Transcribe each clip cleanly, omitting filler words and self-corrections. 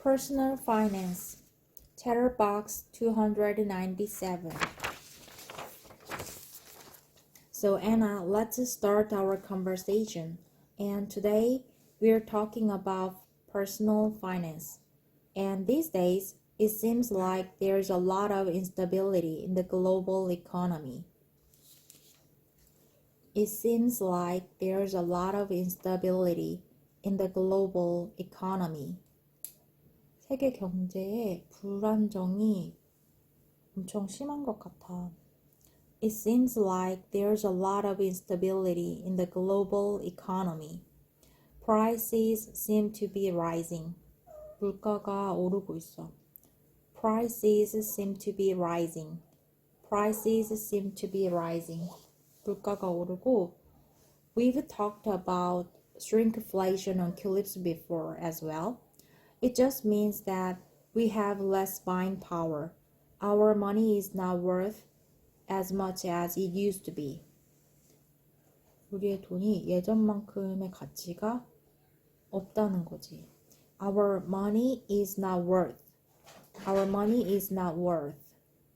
Personal Finance, Chatterbox 297. So Anna, let's start our conversation. And today we're talking about personal finance. And these days, it seems like there's a lot of instability in the global economy. It seems like there's a lot of instability in the global economy. 세계 경제에 불안정이 엄청 심한 것 같아. It seems like there's a lot of instability in the global economy. Prices seem to be rising. 물가가 오르고 있어. Prices seem to be rising. Prices seem to be rising. 물가가 오르고. We've talked about shrinkflation on Culips before as well. It just means that we have less buying power. Our money is not worth as much as it used to be. 우리의 돈이 예전만큼의 가치가 없다는 거지. Our money is not worth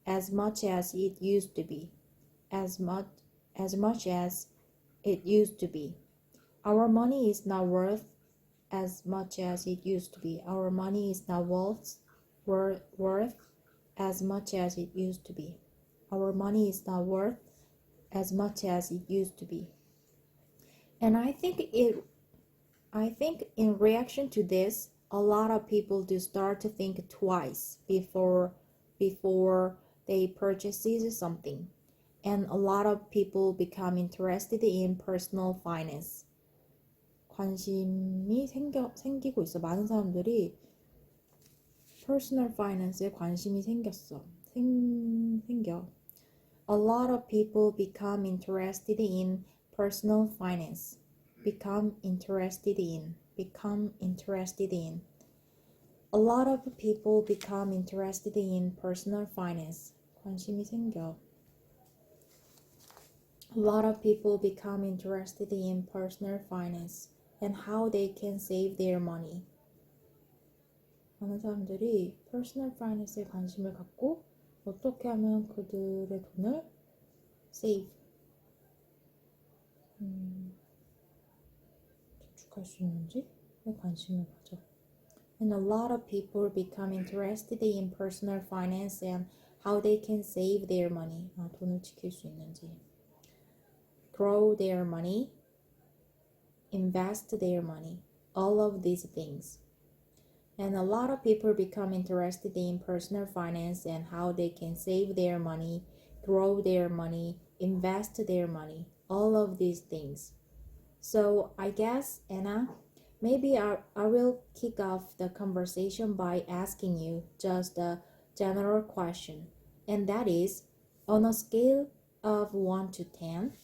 as much as it used to be. As much as it used to be. Our money is not worth as much as it used to be. Our money is not worth as much as it used to be. Our money is not worth as much as it used to be. And I think in reaction to this, a lot of people do start to think twice before they purchase something. And a lot of people become interested in personal finance. 관심이 생기고 있어. 많은 사람들이 personal finance에 관심이 생겨. A lot of people become interested in personal finance. Become interested in. A lot of people become interested in personal finance. 관심이 생겨. A lot of people become interested in personal finance and how they can save their money. 많은 사람들이 personal finance에 관심을 갖고 어떻게 하면 그들의 돈을 save, 저축할 수 있는지에 관심을 가져. And a lot of people become interested in personal finance and how they can save their money. 돈을 지킬 수 있는지. Grow their money, invest their money, all of these things. And a lot of people become interested in personal finance and how they can save their money, grow their money, invest their money, all of these things. So I guess, Anna, maybe I will kick off the conversation by asking you just a general question. And that is, on a scale of 1 to 10,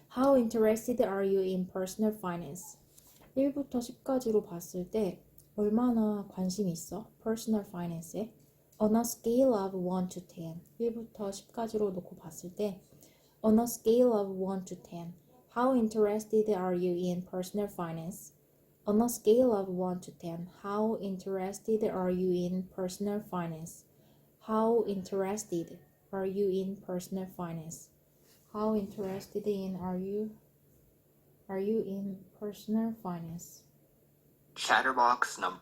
how interested are you in personal finance? 1부터 10까지로 봤을 때 얼마나 관심이 있어? personal finance에? On a scale of 1 to 10. 1부터 10까지로 놓고 봤을 때 On a scale of 1 to 10. How interested are you in personal finance? On a scale of 1 to 10. How interested are you in personal finance? How interested are you in personal finance? How interested are you in personal finance? Chatterbox number.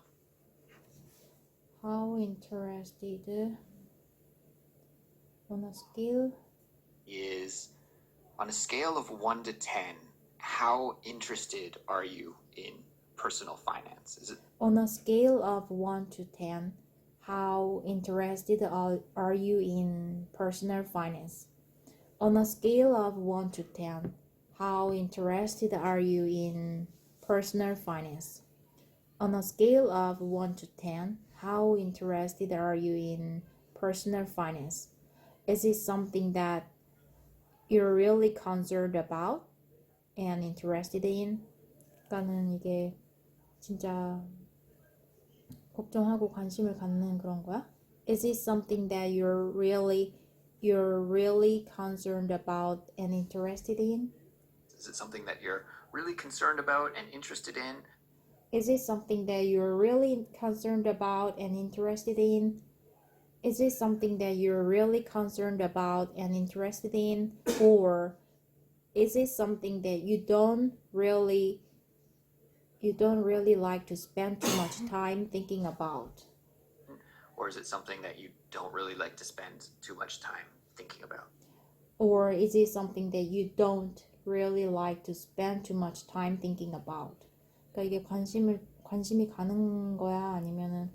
How interested on a scale Is on a scale of 1 to 10, how interested are you in personal finance? Is it on a scale of 1 to 10, how interested are you in personal finance? On a scale of 1 to 10, how interested are you in personal finance? On a scale of 1 to 10, how interested are you in personal finance? Is it something that you're really concerned about and interested in? 그러니까는 이게 진짜 걱정하고 관심을 갖는 그런 거야? Is it something that you're really concerned about and interested in? Is it something that you're really concerned about and interested in? Is it something that you're really concerned about and interested in? Is it something that you're really concerned about and interested in? Or is it something that you don't really like to spend too much time thinking about? Or is it something that you don't really like to spend too much time thinking about? Or is it something that you don't really like to spend too much time thinking about? 그러니까 이게 관심이 가는 거야? 아니면은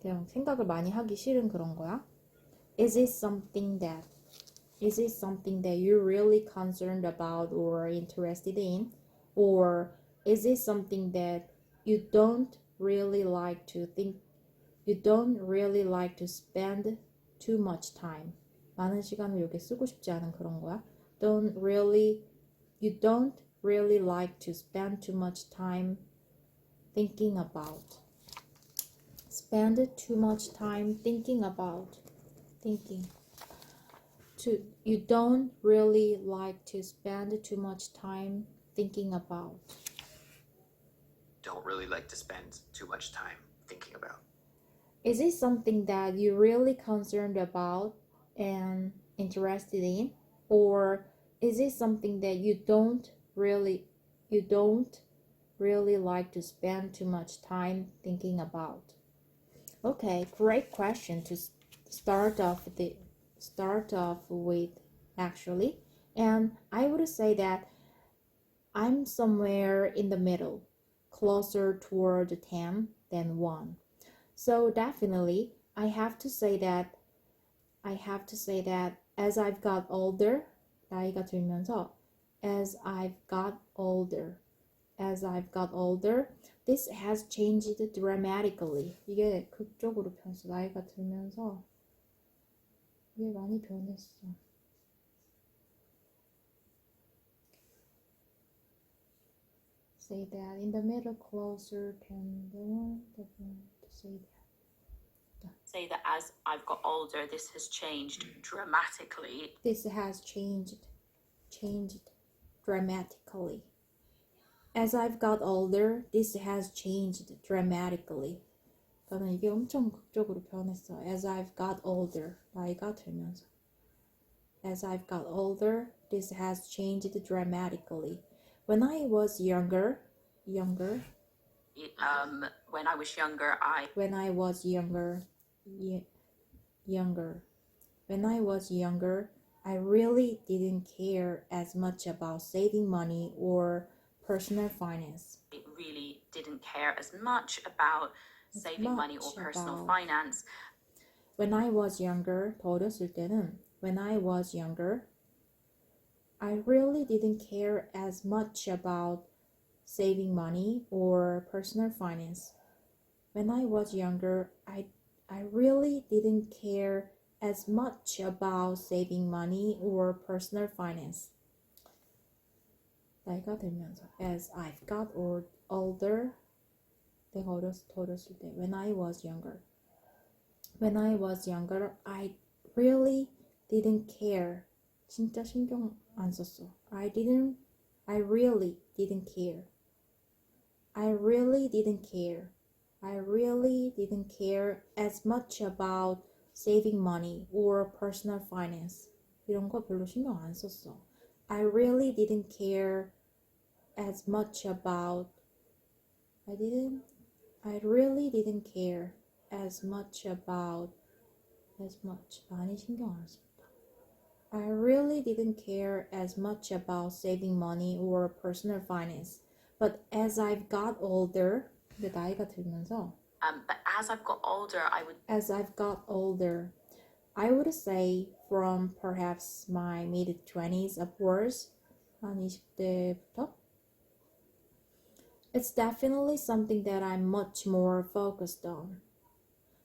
그냥 생각을 많이 하기 싫은 그런 거야? Is it something that you're really concerned about or interested in? Or is it something that you don't really like to spend too much time? 많은 시간을 여기 쓰고 싶지 않은 그런 거야? You don't really like to spend too much time thinking about. Spend too much time thinking about. You don't really like to spend too much time thinking about. Don't really like to spend too much time thinking about. Is it something that you're really concerned about and interested in? Or is it something that you don't really like to spend too much time thinking about? Okay, great question to start off with actually. And I would say that I'm somewhere in the middle, closer toward 10 than 1. So definitely I have to say that as I've got older, 나이가 들면서 as I've got older, this has changed dramatically. 이게 극적으로 변했어. 나이가 들면서 이게 많이 변했어. Say that in the middle, closer than the one. Say that. Say that as I've got older, this has changed dramatically. This has changed dramatically. As I've got older, this has changed dramatically. 저는 이게 엄청 극적으로 변했어. As I've got older, 나이가 들면서. As I've got older, this has changed dramatically. When I was younger, When I was younger, I really didn't care as much about saving money or personal finance. really didn't care as much about saving money or personal finance. When I was younger, 더 어렸을 때는 when I was younger, I really didn't care as much about saving money or personal finance. When I was younger, I really didn't care as much about saving money or personal finance. 나이가 들면서 as I've got older, 내가 어렸을 때 when I was younger, I really didn't care. 진짜 신경 안 썼어. I really didn't care as much about saving money or personal finance. 이런 거 별로 신경 안 썼어. I really didn't care as much about 많이 신경 안 썼다. I really didn't care as much about saving money or personal finance. But as I've got older, 근데 나이가 들면서 But as I've got older, I would say from perhaps my mid-20s upwards, 한 20대부터, it's definitely something that I'm much more focused on.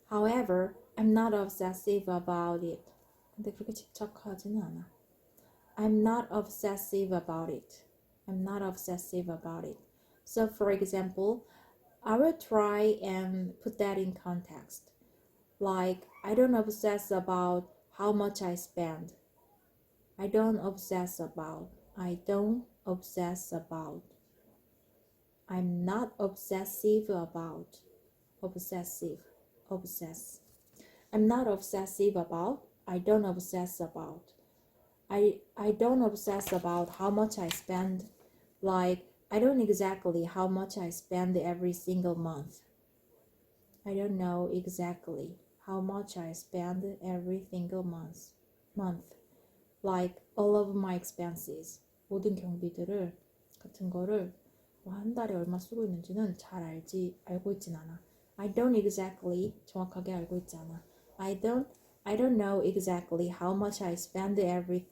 However, I'm not obsessive about it. 근데 그렇게 집착하지는 않아. I'm not obsessive about it. So for example, I will try and put that in context. Like, I don't obsess about how much I spend. I don't obsess about I'm not obsessive about obsess. I'm not obsessive about. I don't obsess about. I don't obsess about how much I spend. Like, I don't exactly how much I spend every single month. I don't know exactly how much I spend every single month. Like all of my expenses. 모든 경비들을 같은 거를 뭐 한 달에 얼마 쓰고 있는지는 잘 알고 있진 않아. I don't exactly 정확하게 알고 있지 않아. I don't know exactly how much I spend every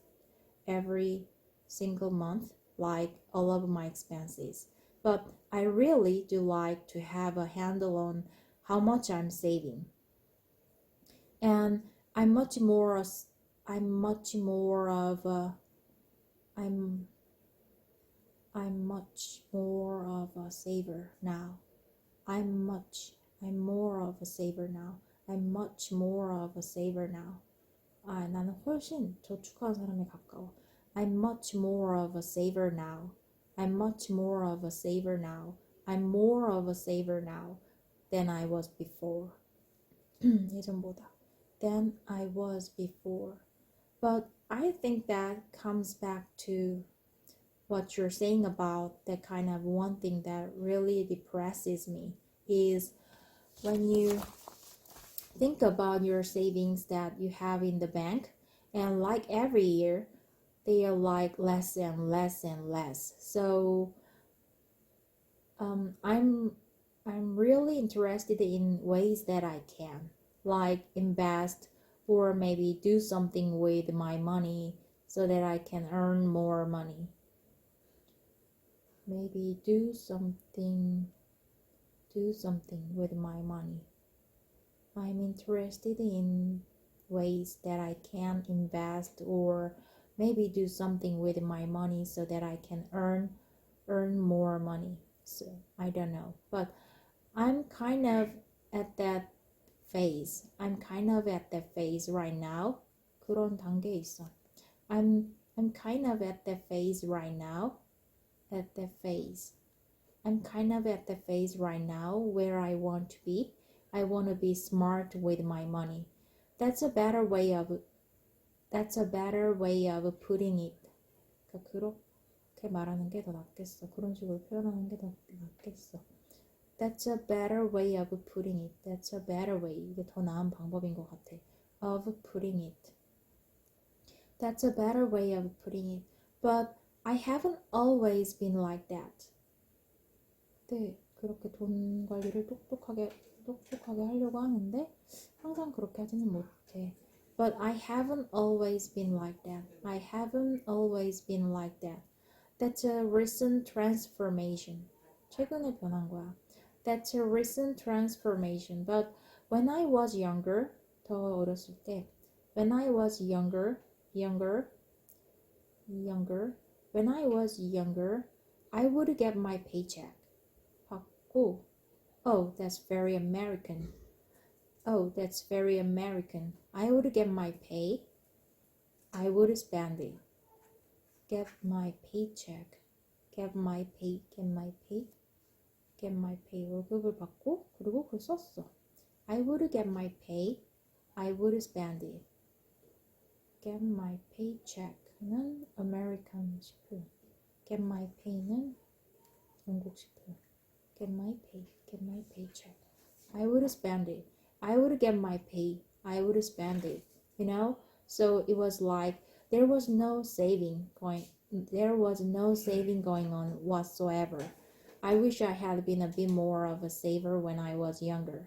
single month, like all of my expenses. But I really do like to have a handle on how much I'm saving. And I'm much more of a saver now. I'm much more of a saver now. 아, 나는 훨씬 저축하는 사람에 가까워. I'm much more of a saver now. I'm more of a saver now than I was before. 예전보다. Than I was before. But I think that comes back to what you're saying about that kind of one thing that really depresses me is when you think about your savings that you have in the bank, and like every year they are like less and less and less. So I'm really interested in ways that I can like invest or maybe do something with my money so that I can earn more money. Maybe do something with my money. I'm interested in ways that I can invest or maybe do something with my money so that I can earn more money. So I don't know, but I'm kind of at that phase. Right now. 그런 단계에 있어. I'm kind of at that phase right now. I'm kind of at the phase right now where I want to be. I want to be smart with my money. That's a better way of putting it. 그러니까 그렇게 말하는 게 더 낫겠어. 그런 식으로 표현하는 게 더 낫겠어. That's a better way of putting it. That's a better way. 이게 더 나은 방법인 것 같아. Of putting it. That's a better way of putting it. But I haven't always been like that. 네, 그렇게 돈 관리를 똑똑하게 하려고 하는데 항상 그렇게 하지는 못해. But I haven't always been like that. That's a recent transformation. 최근에 변한 거야. That's a recent transformation. But when I was younger, 더 어렸을 때, when I was younger, I would get my paycheck. 받고, oh, that's very American. I would get my pay. I would spend it. Get my paycheck. Get my pay. 월급을 받고 그리고 그걸 썼어. I would get my pay. I would spend it. Get my paycheck는 American식 표현. Get my pay는 영국식 표현. Get my paycheck. I would spend it. I would get my pay. I would spend it. You know? So it was like there was no saving going on whatsoever. I wish I had been a bit more of a saver when I was younger.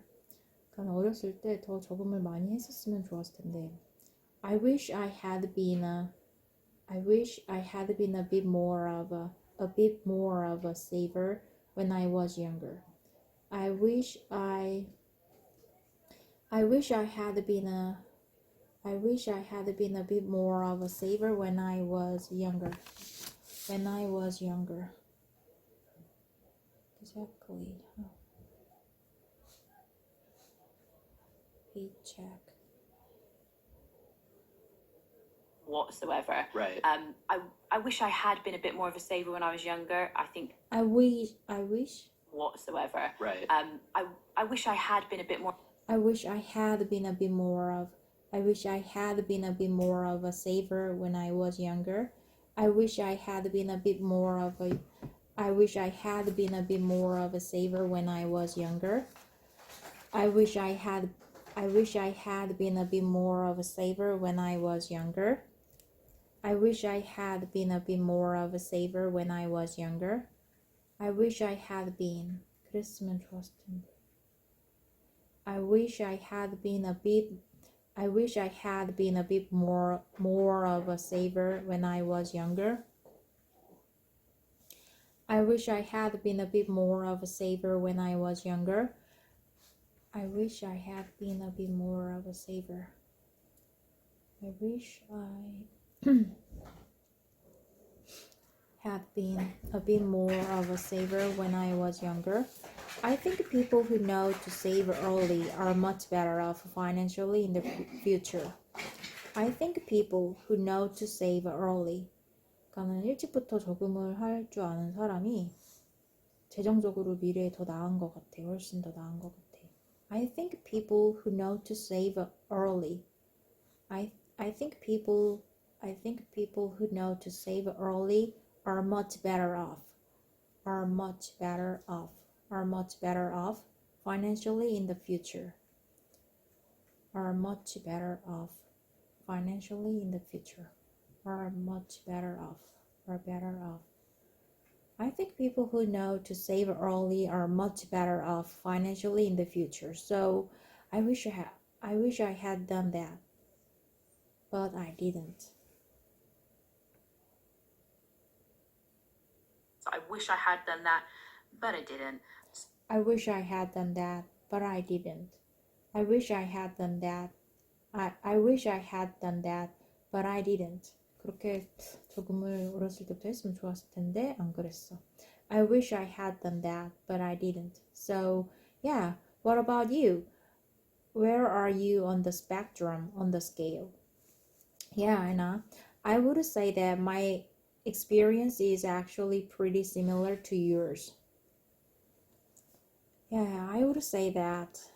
그러니까 어렸을 때 더 저금을 많이 했었으면 좋았을 텐데. I wish I had been a bit more of a saver when I was younger. I wish I had been a bit more of a saver when I was younger. Exactly. Paycheck. whatsoever. Right. I wish I had been a bit more of a saver when I was younger. I think I wish whatsoever. Right. I wish I had been a bit more. I wish I had been a bit more of a saver when I was younger. I wish I had been a bit more of a saver when I was younger. I wish I had been a bit more of a saver when I was younger. I wish I had been a bit more of a saver when I was younger. I wish I had been. 그랬으면 좋았을 텐데. I wish I had been a bit more of a saver when I was younger. I wish I had been a bit more of a saver when I was younger. I wish I had been a bit more of a saver. I wish I had been a bit more of a saver when I was younger. I think people who know to save early are much better off financially in the future. I think people who know to save early. 그러니까는 일찍부터 저금을 할 줄 아는 사람이 재정적으로 미래에 더 나은 것 같아. 훨씬 더 나은 것 같아. I think people who know to save early. I think people who know to save early are much better off financially in the future. Are much better off financially in the future. Are much better off. Are better off. I think people who know to save early are much better off financially in the future. So I wish I had done that, but I didn't. So I wish I had done that, but I didn't. I wish I had done that, but I didn't. I wish I had done that. I wish I had done that, but I didn't. 그렇게 저금을 어렸을 때부터 했으면 좋았을 텐데 안 그랬어. I wish I had done that, but I didn't. So, yeah, what about you? Where are you on the spectrum, on the scale? Yeah, Anna, I would say that my experience is actually pretty similar to yours. Yeah, I would say that.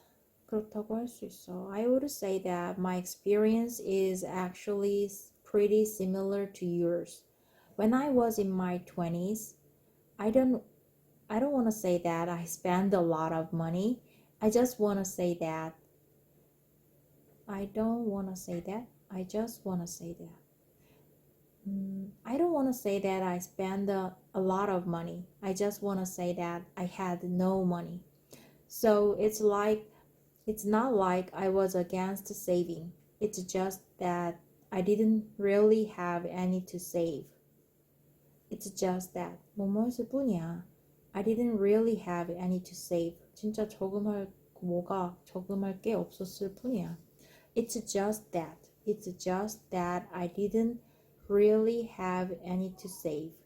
그렇다고 할 수 있어. I would say that my experience is actually pretty similar to yours. When I was in my 20s, I don't want to say that I spend a lot of money. I just want to say that. I don't want to say that. I just want to say that. I don't want to say that I spend a lot of money. I just want to say that I had no money. So it's not like I was against saving. It's just that I didn't really have any to save. It's just that 뭐뭐했을 뿐이야. I didn't really have any to save. 진짜 저금할 게 없었을 뿐이야. It's just that I didn't really have any to save.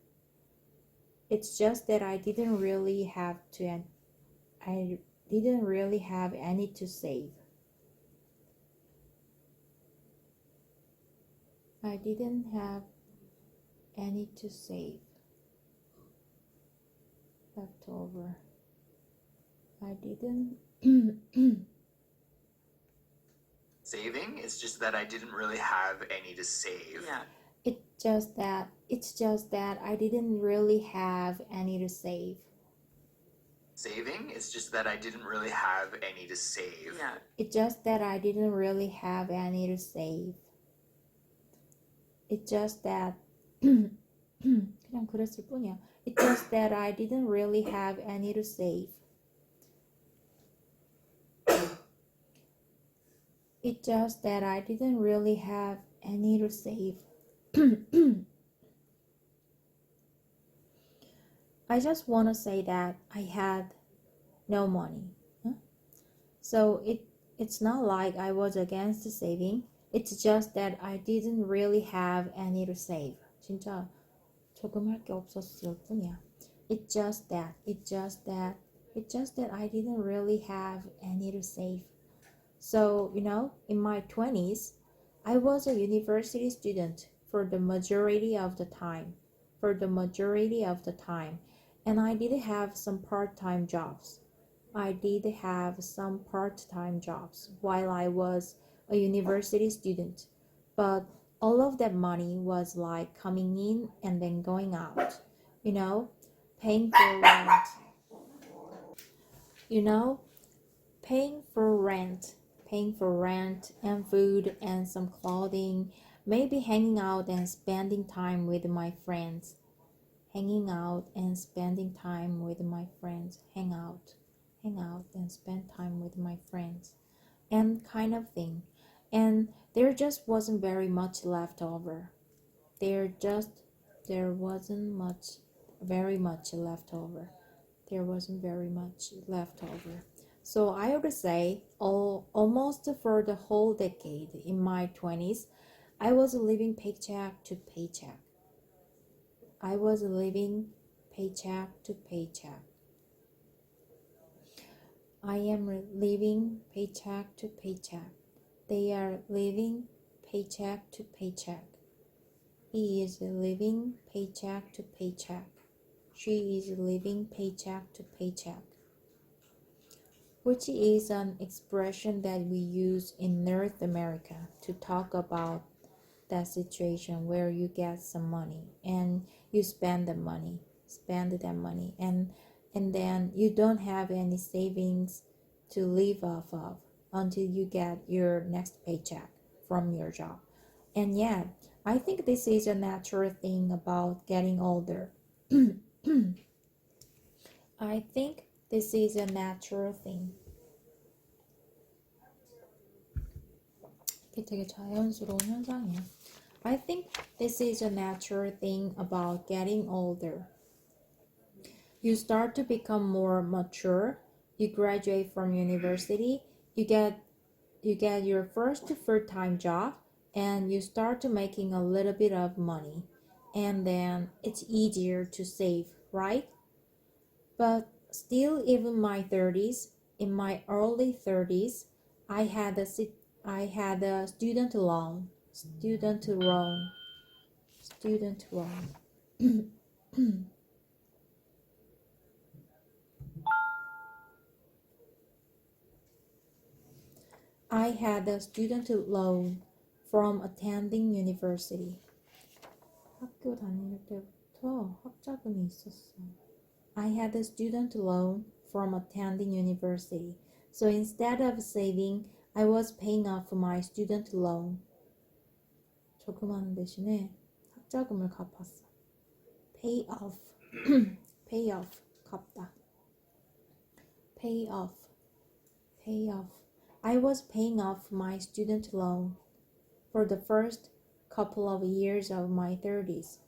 It's just that I didn't really have any to save. I didn't have any to save. Leftover. I didn't. Saving is just that I didn't really have any to save. Yeah. It's just that I didn't really have any to save. Saving is just that I didn't really have any to save. Yeah. It's just that I didn't really have any to save. It's just that 그냥 그랬을 뿐이야. It's just that I didn't really have any to save. It's just that I didn't really have any to save. I just want to say that I had no money. So it's not like I was against saving. It's just that I didn't really have any to save. 진짜 저금할 게 없었을 뿐이야. It's just that I didn't really have any to save. So, in my 20s, I was a university student for the majority of the time. And I did have some part-time jobs. While I was a university student. But all of that money was like coming in and then going out. You know, paying for rent. Paying for rent and food and some clothing, maybe hanging out and spending time with my friends. Hang out and spend time with my friends, and kind of thing. And there just wasn't very much left over. There wasn't very much left over. So I would say almost for the whole decade in my 20s, I was living paycheck to paycheck. I am living paycheck to paycheck. They are living paycheck to paycheck. He is living paycheck to paycheck. She is living paycheck to paycheck. Which is an expression that we use in North America to talk about that situation where you get some money and you spend that money, and then you don't have any savings to live off of until you get your next paycheck from your job. And yeah, I think this is a natural thing about getting older. I think this is a natural thing. 이게 되게 자연스러운 현상이에요. I think this is a natural thing about getting older. You start to become more mature. You graduate from university. You get your first full-time job, and you start to making a little bit of money, and then it's easier to save, right? But still, even in my early 30s, I had a student loan. I had a student loan from attending university. 학교 다닐 때부터 학자금이 있었어. I had a student loan from attending university. So instead of saving, I was paying off my student loan. 저금하는 대신에 학자금을 갚았어. Pay off. Pay off. 갚다. Pay off. I was paying off my student loan for the first couple of years of my 30s.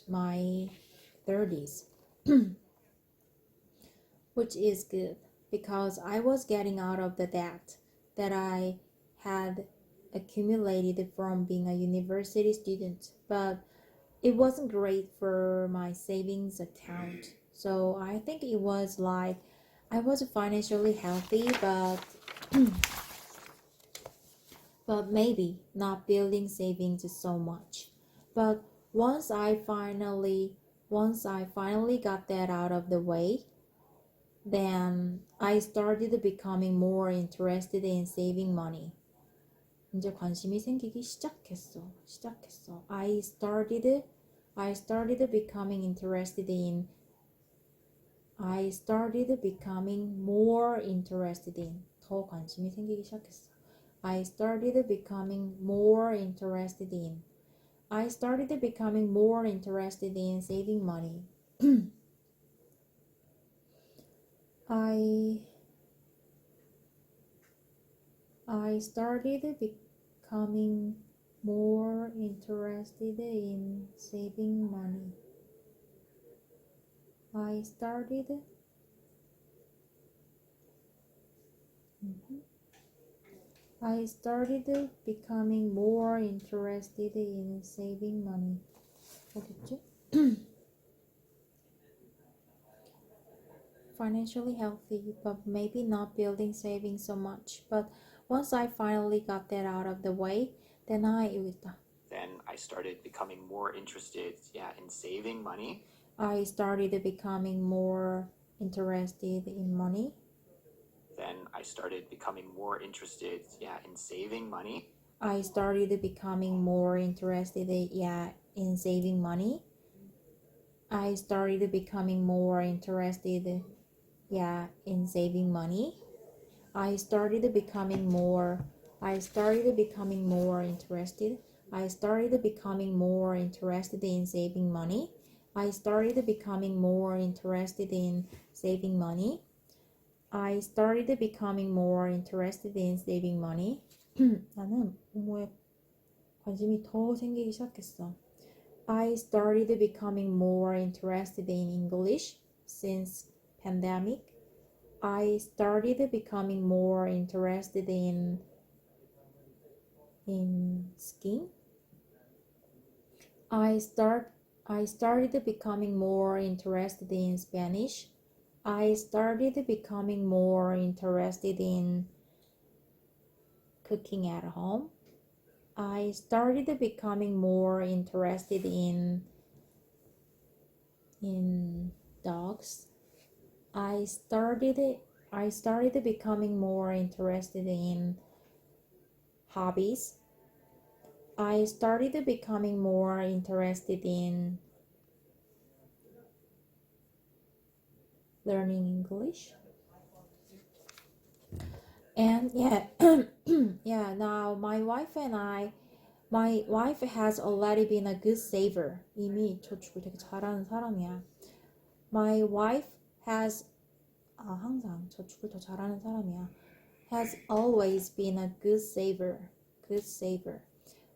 My 30s. Which is good because I was getting out of the debt that I had accumulated from being a university student, but it wasn't great for my savings account. So I think it was like I was financially healthy, but maybe not building savings so much. But once I finally got that out of the way, then I started becoming more interested in saving money. 이제 관심이 생기기 시작했어. I started becoming more interested in. 더 관심이 생기기 시작했어. I started becoming more interested in saving money. I started becoming more interested in saving money. I started becoming more interested in saving money. 어딨지? financially healthy, but maybe not building savings so much. But once I finally got that out of the way, then Then I started becoming more interested, in saving money. I started becoming more interested in money. Then I started becoming more interested, in saving money. I started becoming more interested, in saving money. I started becoming more interested, in saving money. I started becoming more interested. I started becoming more interested in saving money. I started becoming more interested in saving money. I started becoming more interested in saving money. 나는 공부에 관심이 더 생기기 시작했어. I started becoming more interested in English since pandemic. I started becoming more interested in skiing. I started becoming more interested in Spanish. I started becoming more interested in cooking at home. I started becoming more interested in dogs. I started becoming more interested in hobbies. I started becoming more interested in learning English. And now my wife has already been a good saver. 이미 저축을 되게 잘하는 사람이야. My wife has 항상 저축을 더 잘하는 사람이야. Has always been a good saver.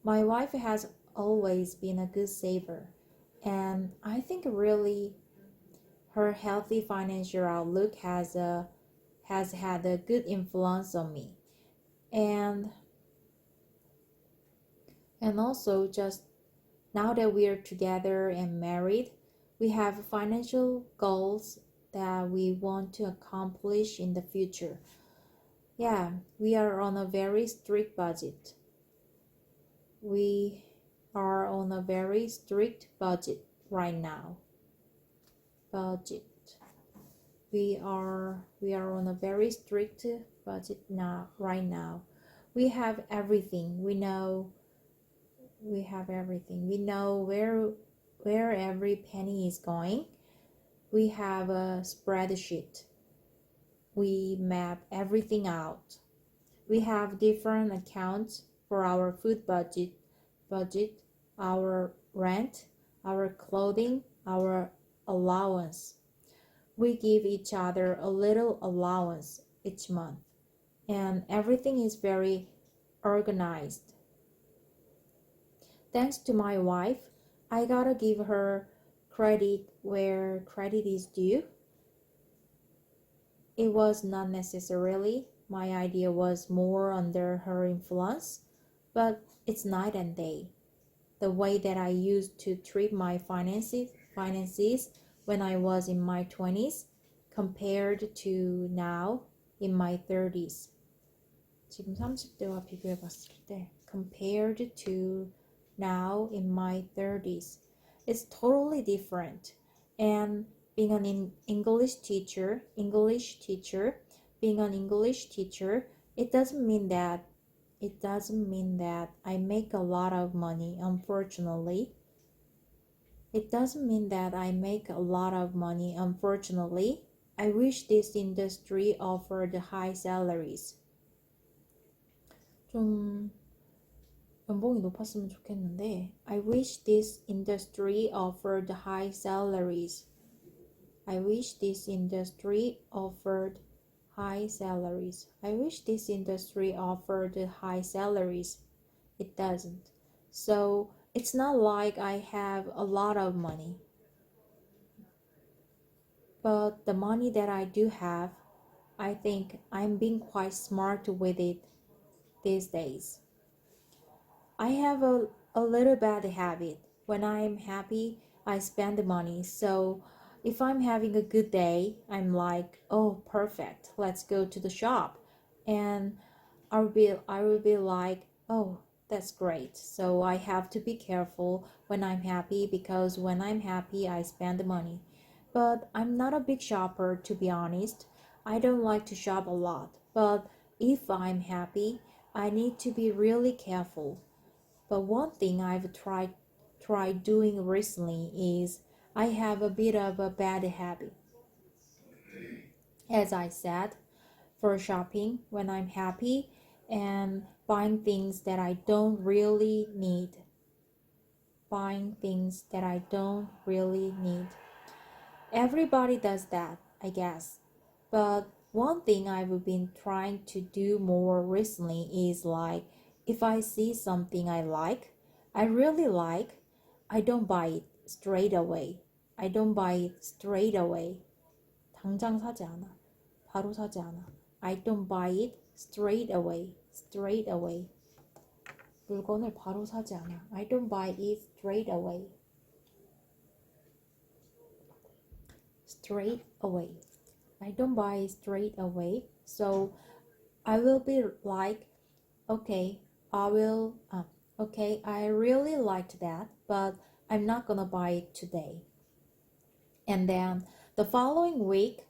My wife has always been a good saver. And I think really her healthy financial outlook has had a good influence on me. And also just now that we are together and married, we have financial goals that we want to accomplish in the future. Yeah, we are on a very strict budget. We are on a very strict budget right now. We are on a very strict budget right now. We have everything. We know everything. We know where every penny is going. We have a spreadsheet. We map everything out. We have different accounts for our food budget, our rent, our clothing, our allowance. We give each other a little allowance each month, and everything is very organized. Thanks to my wife, I gotta give her credit where credit is due. It was not necessarily my idea, was more under her influence, but it's night and day. The way that I used to treat my finances when I was in my 20s compared to now in my 30s. 지금 30대와 비교해 봤을 때 compared to now in my 30s. It's totally different. And being an English teacher, being an English teacher, it doesn't mean that I make a lot of money, unfortunately. I wish this industry offered high salaries. 좀 연봉이 높았으면 좋겠는데 I wish this industry offered high salaries. I wish this industry offered high salaries. It doesn't. So it's not like I have a lot of money. But the money that I do have, I think I'm being quite smart with it these days. I have a little bad habit. When I'm happy, I spend the money. So if I'm having a good day, I'm like, oh, perfect, let's go to the shop. And I will be like, oh, that's great. So I have to be careful when I'm happy, because when I'm happy, I spend the money. But I'm not a big shopper, to be honest. I don't like to shop a lot. But if I'm happy, I need to be really careful. But one thing I've tried doing recently is I have a bit of a bad habit. As I said, for shopping when I'm happy and buying things that I don't really need. Buying things that I don't really need. Everybody does that, I guess. But one thing I've been trying to do more recently is like, if I see something I really like, I don't buy it straight away. I don't buy it straight away. 당장 사지 않아. 바로 사지 않아. I don't buy it straight away. Straight away. 물건을 바로 사지 않아. I don't buy it straight away. Straight away. I don't buy it straight away. So I will be like, okay, I really liked that, but I'm not gonna buy it today. And then the following week,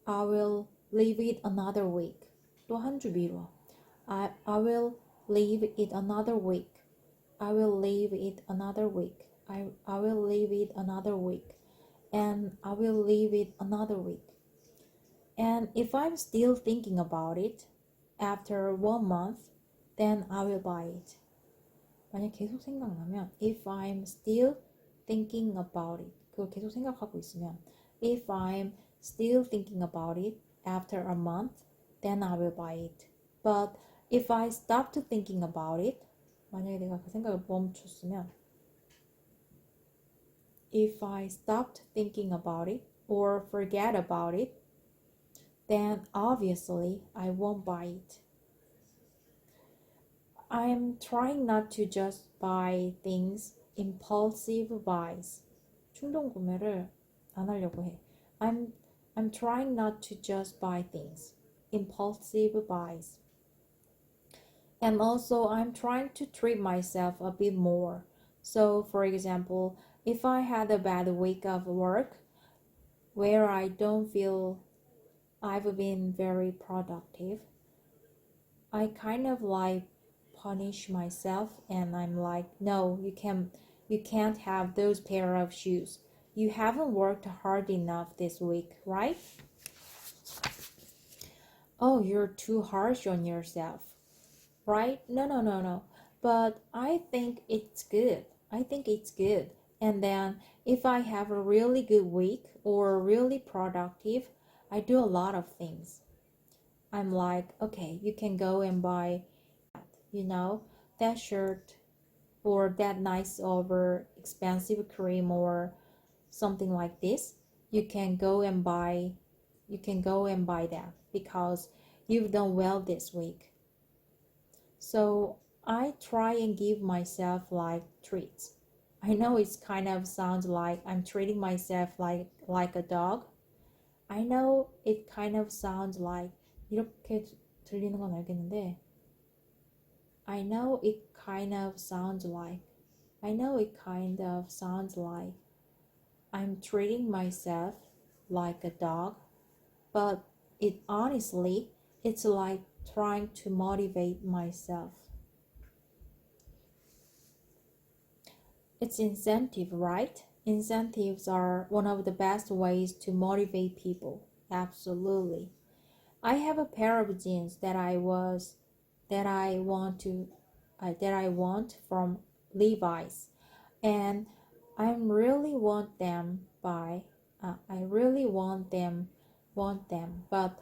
I will leave it another week. 또 한 주 미뤄. I will leave it another week. I will leave it another week. I will leave it another week. And I will leave it another week. And if I'm still thinking about it after 1 month, then I will buy it. 만약 계속 생각나면, if I'm still thinking about it, 그걸 계속 생각하고 있으면, if I'm still thinking about it after a month, then I will buy it. But if I stopped thinking about it, 만약에 내가 그 생각을 멈췄으면, if I stopped thinking about it or forget about it, then obviously I won't buy it. I'm trying not to just buy things, impulsive buys. 충동 구매를 안 하려고 해. I'm trying not to just buy things, impulsive buys. And also I'm trying to treat myself a bit more. So for example, if I had a bad week of work where I don't feel I've been very productive, I kind of like punish myself and I'm like, no, you can't have those pair of shoes. You haven't worked hard enough this week, right? Oh, you're too harsh on yourself, right? No. But I think it's good. And then if I have a really good week or really productive, I do a lot of things. I'm like, okay, you can go and buy, that shirt or that nice over expensive cream or something like this. You can go and buy that because you've done well this week. So I try and give myself like treats. I know it's kind of sounds like I'm treating myself like a dog. I know it kind of sounds like 이렇게 들리는 건 알겠는데 I know it kind of sounds like I'm treating myself like a dog, but honestly, it's like trying to motivate myself. It's incentive, right? Incentives are one of the best ways to motivate people. Absolutely. I have a pair of jeans that I want from Levi's, and I really want them, but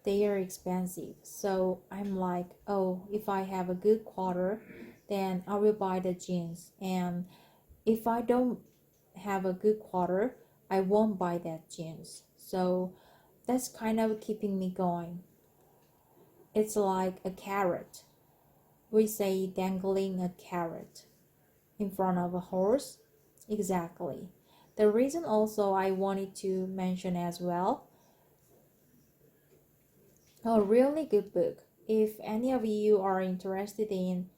they are expensive. So I'm like, oh, if I have a good quarter, then I will buy the jeans. And if I don't have a good quarter, I won't buy that jeans. So that's kind of keeping me going. It's like a carrot. We say dangling a carrot in front of a horse. Exactly. the reason also I wanted to mention as well, a really good book. If any of you are interested in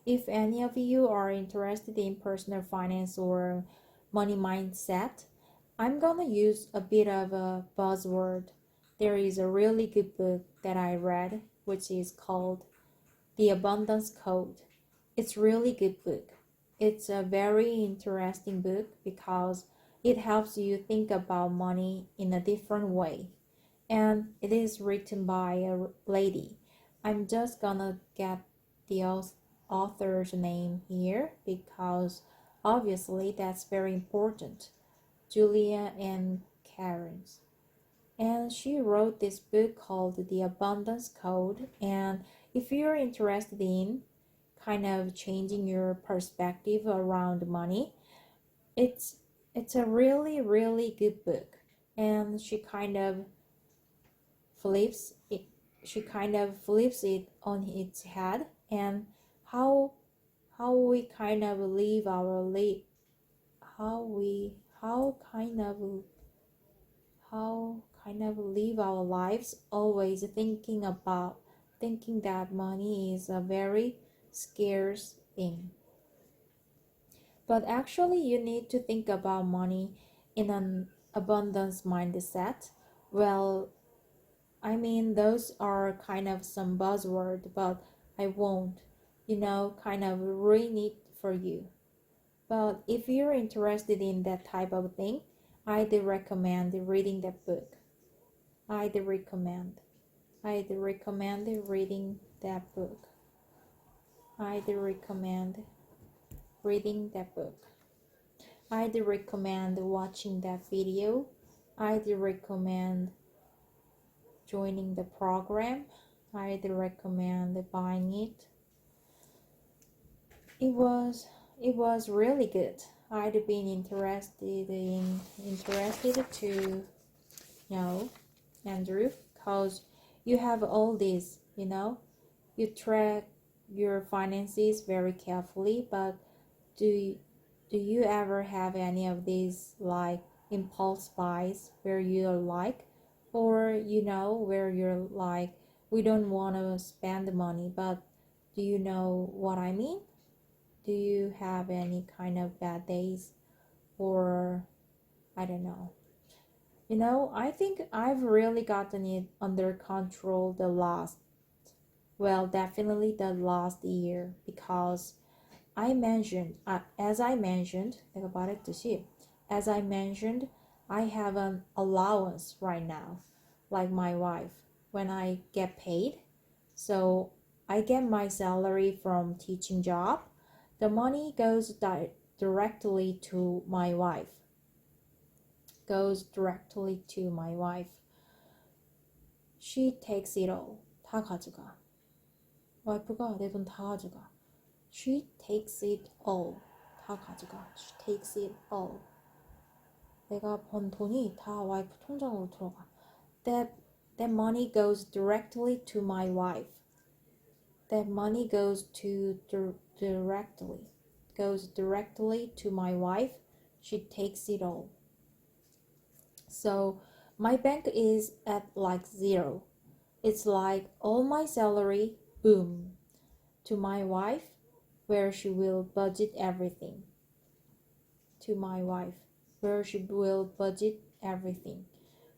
if any of you are interested in personal finance or money mindset, I'm gonna use a bit of a buzzword. There is a really good book that I read, which is called The Abundance Code. It's really good book. It's a very interesting book because it helps you think about money in a different way. And it is written by a lady. I'm just gonna get the author's name here because obviously that's very important. Julia and Karen's. And she wrote this book called The Abundance Code. And if you're interested in kind of changing your perspective around money, it's a really, really good book. And she kind of flips it on its head, and how we kind of live our live our lives, always thinking that money is a very scarce thing. But actually you need to think about money in an abundance mindset. Well, I mean, those are kind of some buzzword, but I won't, kind of ruin it for you. But if you're interested in that type of thing, I'd recommend reading that book. I'd recommend reading that book. I'd recommend reading that book. I'd recommend watching that video. I'd recommend joining the program. I'd recommend buying it. It was really good. I'd been interested to know, Andrew, because you have all this, you track your finances very carefully, but do you ever have any of these like impulse buys where you're like, or where you're like, we don't want to spend the money, but do you know what I mean? Do you have any kind of bad days, or I don't know? I think I've really gotten it under control definitely the last year, because as I mentioned, I have an allowance right now, like my wife, when I get paid. So I get my salary from teaching job. The money goes directly to my wife. She takes it all. 다 가져가. 와이프가 내 돈 다 가져가. She takes it all. 다 가져가. She takes it all. 내가 번 돈이 다 와이프 통장으로 들어가. That money goes directly to my wife. That money goes directly to my wife. She takes it all. So my bank is at like zero. It's like all my salary, boom, to my wife, where she will budget everything.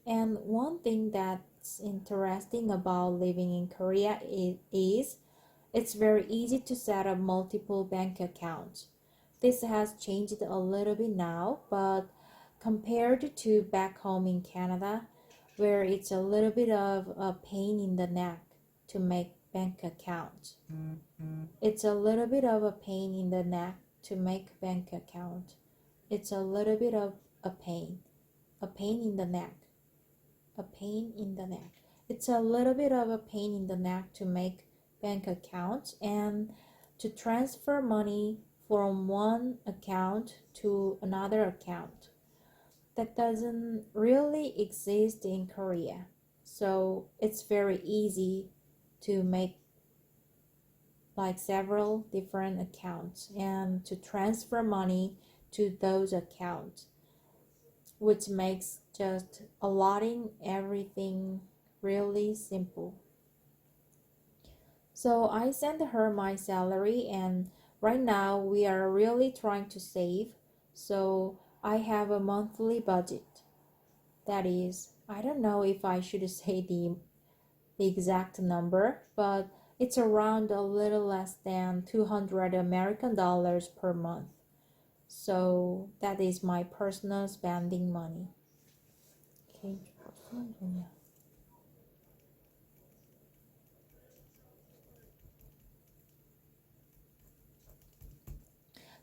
And one thing that's interesting about living in Korea is it's very easy to set up multiple bank accounts. This has changed a little bit now, but compared to back home in Canada, where it's a little bit of a pain in the neck to make bank accounts. It's a little bit of a pain in the neck to make bank account. It's a little bit of a pain in the neck. It's a little bit of a pain in the neck to make bank accounts and to transfer money from one account to another account. That doesn't really exist in Korea. So it's very easy to make like several different accounts and to transfer money to those accounts, which makes just allotting everything really simple. So I sent her my salary, and right now we are really trying to save. So I have a monthly budget. That is, I don't know if I should say the exact number, but it's around a little less than 200 American dollars per month. So that is my personal spending money. 개인적으로 쓰는 돈이야.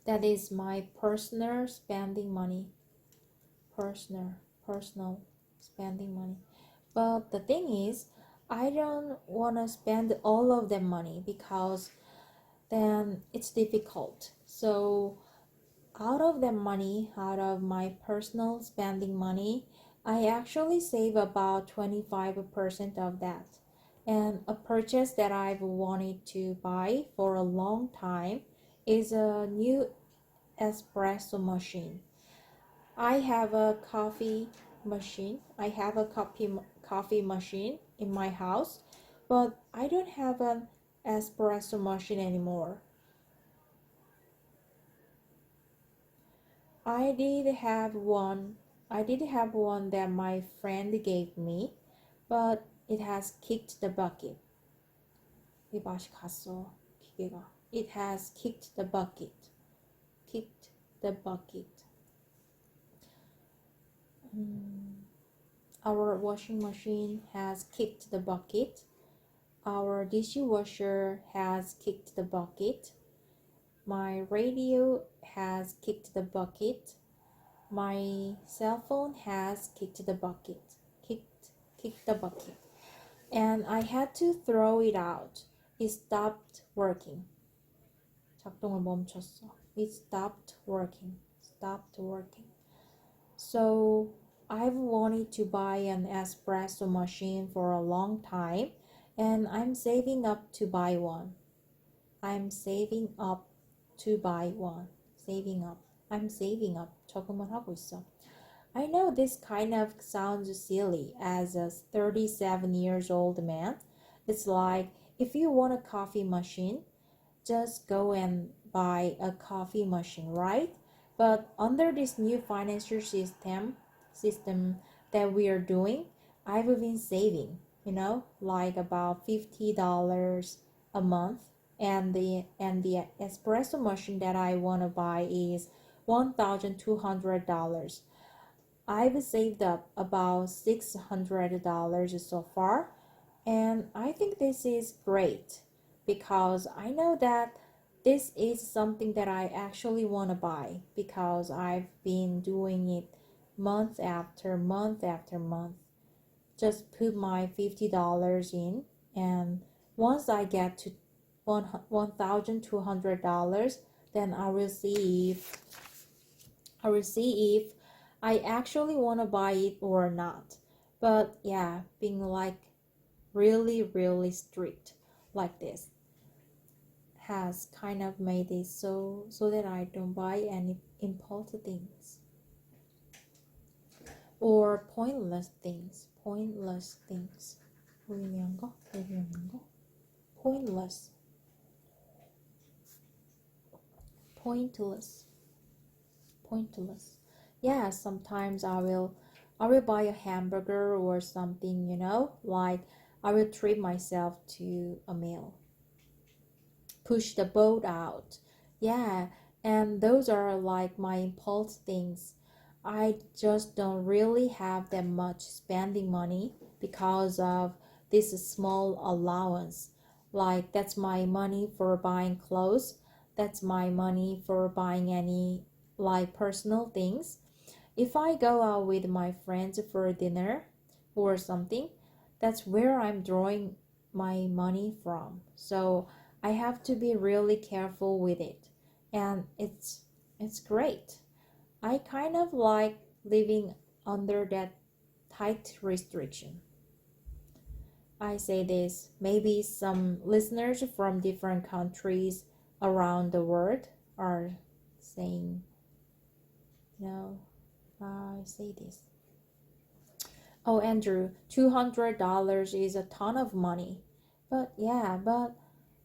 That is my personal spending money. Personal spending money. But the thing is, I don't want to spend all of that money because then it's difficult. So out of that money, out of my personal spending money, I actually save about 25% of that. And a purchase that I've wanted to buy for a long time is a new espresso machine. I have a coffee machine. I have a coffee machine in my house, but I don't have an espresso machine anymore. I did have one that my friend gave me, but it has kicked the bucket. 이 맛이 갔어, 기계가. It has kicked the bucket. Kicked the bucket. Our washing machine has kicked the bucket. Our dishwasher has kicked the bucket. My radio has kicked the bucket. My cell phone has kicked the bucket. Kicked the bucket. And I had to throw it out. It stopped working. 작동을 멈췄어. It stopped working. So I've wanted to buy an espresso machine for a long time, and I'm saving up to buy one. I'm saving up. 적응을 하고 있어. I know this kind of sounds silly as a 37 years old man. It's like, if you want a coffee machine, just go and buy a coffee machine, right? But under this new financial system that we are doing, I've been saving, like about $50 a month, and the espresso machine that I want to buy is $1,200. I've saved up about $600 so far, and I think this is great because I know that this is something that I actually want to buy because I've been doing it month after month after month. Just put my $50 in, and once I get to $1,200, then I will see if I actually want to buy it or not. But yeah, being like really, really strict like this has kind of made it so that I don't buy any impulse things or pointless things. 의미한 거? Pointless. Yeah, sometimes I will buy a hamburger or something, like I will treat myself to a meal. Push the boat out. Yeah, and those are like my impulse things. I just don't really have that much spending money because of this small allowance. Like, that's my money for buying clothes. That's my money for buying any like personal things. If I go out with my friends for dinner or something, that's where I'm drawing my money from. So I have to be really careful with it. And it's great. I kind of like living under that tight restriction. I say this, maybe some listeners from different countries around the world are saying I say this. Oh, Andrew, $200 is a ton of money. But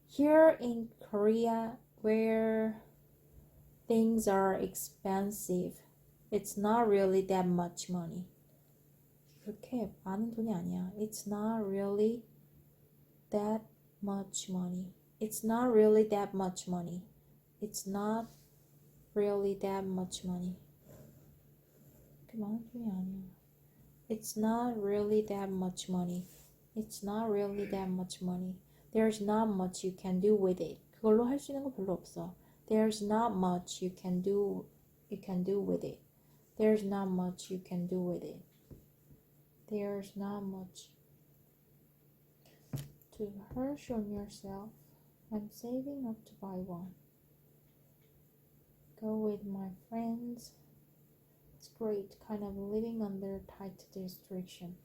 here in Korea, where things are expensive, it's not really that much money. 그렇게 많은 돈이 아니야. It's not really that much money. It's not really that much money. It's not really that much money. 그렇게 많은 돈이 아니야. It's not really that much money. It's not really that much money. There's not much you can do with it. 그걸로 할 수 있는 거 별로 없어. There's not much you can do with it. There's not much you can do with it. There's not much to hurt on yourself. I'm saving up to buy one. Go with my friends. It's great, kind of living under tight restriction.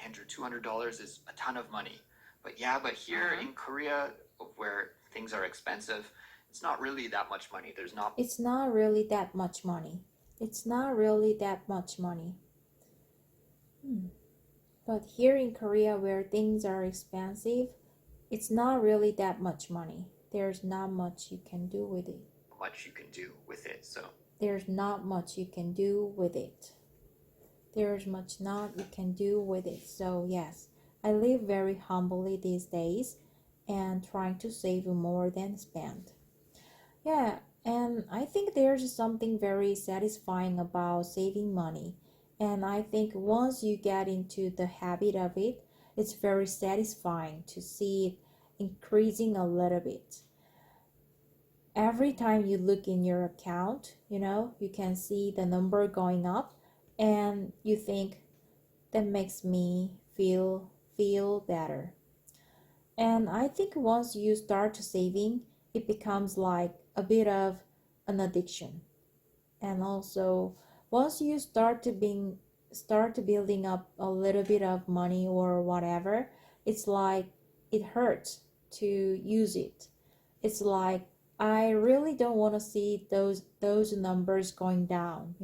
Andrew, $200 is a ton of money. But here in Korea, where things are expensive, it's not really that much money. It's not really that much money. It's not really that much money. But here in Korea, where things are expensive, it's not really that much money. There's not much you can do with it. There's not much you can do with it. There's much not you can do with it. So yes, I live very humbly these days and trying to save more than spend. Yeah, and I think there's something very satisfying about saving money. And I think once you get into the habit of it, it's very satisfying to see it increasing a little bit. Every time you look in your account, you can see the number going up and you think that makes me feel better. And I think once you start saving, it becomes like a bit of an addiction. And also once you start building up a little bit of money or whatever, it's like it hurts to use it. It's like I really don't want to see those numbers going down,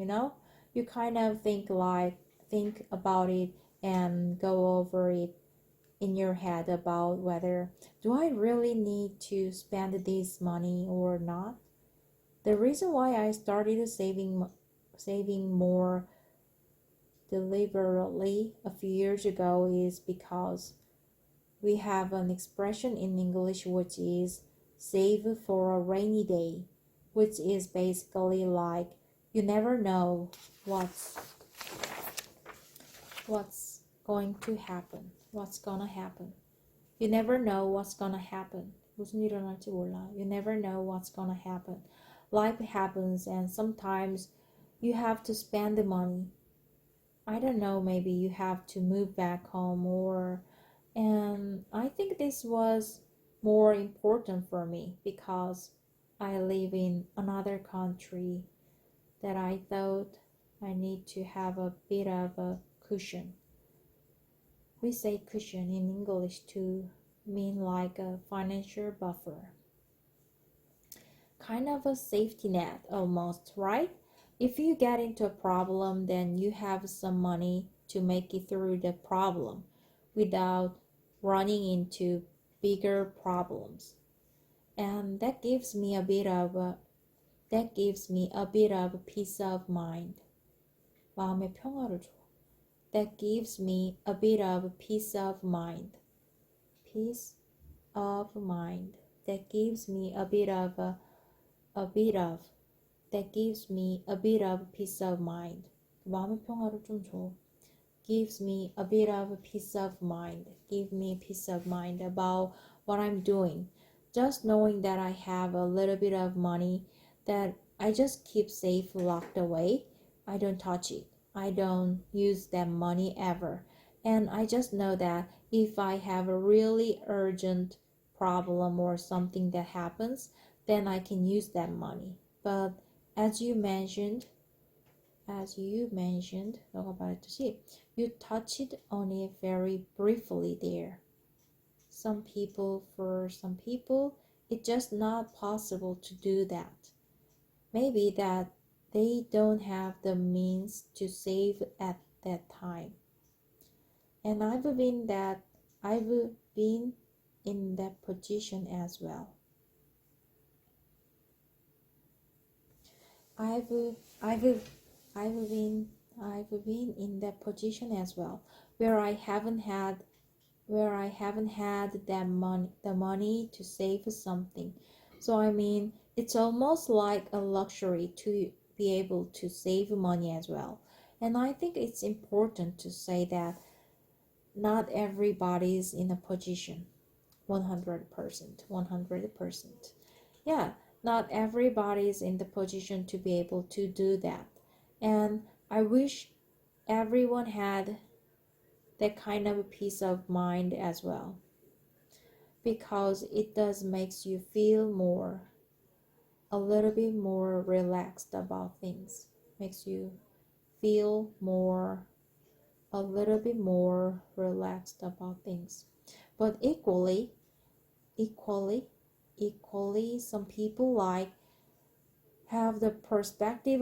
You kind of think about it and go over it in your head about whether do I really need to spend this money or not. The reason why I started saving more deliberately a few years ago is because we have an expression in English which is save for a rainy day, which is basically like you never know what's going to happen, what's gonna happen. You never know what's gonna happen. 무슨 일이 일어날지 몰라. You never know what's gonna happen. Life happens and sometimes you have to spend the money. I don't know, maybe you have to move back home and I think this was more important for me because I live in another country that I thought I need to have a bit of a cushion. We say cushion in English to mean like a financial buffer. Kind of a safety net almost, right? If you get into a problem, then you have some money to make it through the problem without running into bigger problems. And that gives me a bit of peace of mind. 마음의 평화를 줘. That gives me a bit of peace of mind. Peace of mind. That gives me a bit of that gives me a bit of peace of mind. 마음의 평화를 좀 줘. Gives me a bit of peace of mind. Give me peace of mind about what I'm doing. Just knowing that I have a little bit of money that I just keep safe locked away. I don't touch it. I don't use that money ever. And I just know that if I have a really urgent problem or something that happens, then I can use that money. But as you mentioned, 너가 말했듯이, you touched on it very briefly there. For some people, it's just not possible to do that. Maybe that they don't have the means to save at that time. And I've been in that position as well. I've been in that position as well, where I haven't had that the money to save something. So I mean, it's almost like a luxury to be able to save money as well. And I think it's important to say that not everybody is in a position 100%. Yeah, not everybody is in the position to be able to do that. And I wish everyone had that kind of peace of mind as well, because it does makes you feel a little bit more relaxed about things, makes you feel a little bit more relaxed about things. But equally, some people have the perspective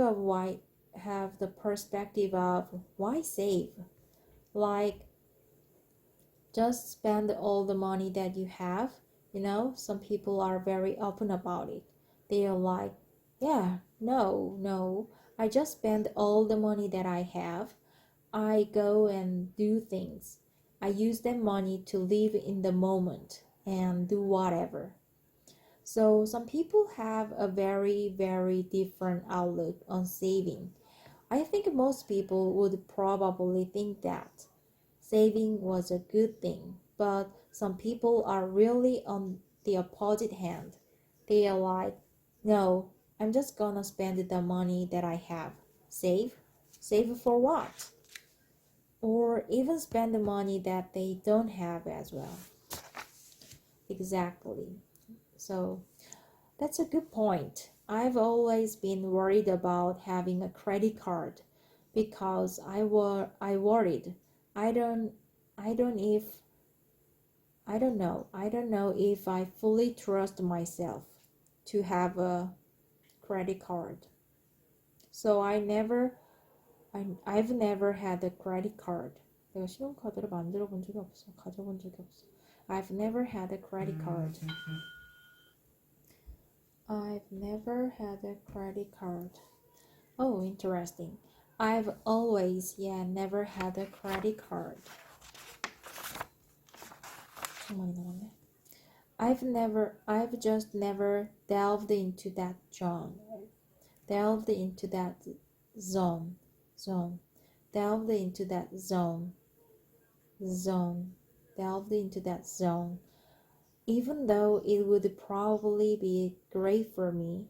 of why save, like just spend all the money that you have. Some people are very open about it. They are like, yeah, no, I just spend all the money that I have. I go and do things. I use that money to live in the moment and do whatever. So some people have a very, very different outlook on saving. I think most people would probably think that saving was a good thing, but some people are really on the opposite hand. They are like, no, I'm just gonna spend the money that I have. Save for what? Or even spend the money that they don't have as well. Exactly. So that's a good point. I've always been worried about having a credit card because I worried. I don't know if I fully trust myself to have a credit card. So I've never had a credit card. 내가 신용카드를 만들어 본 적이 없어. 가져본 적이 없어. I've never had a credit card. I've never had a credit card. Oh, interesting. I've always, never had a credit card. I've just never delved into that zone. Delved into that zone. Even though it would probably be great for me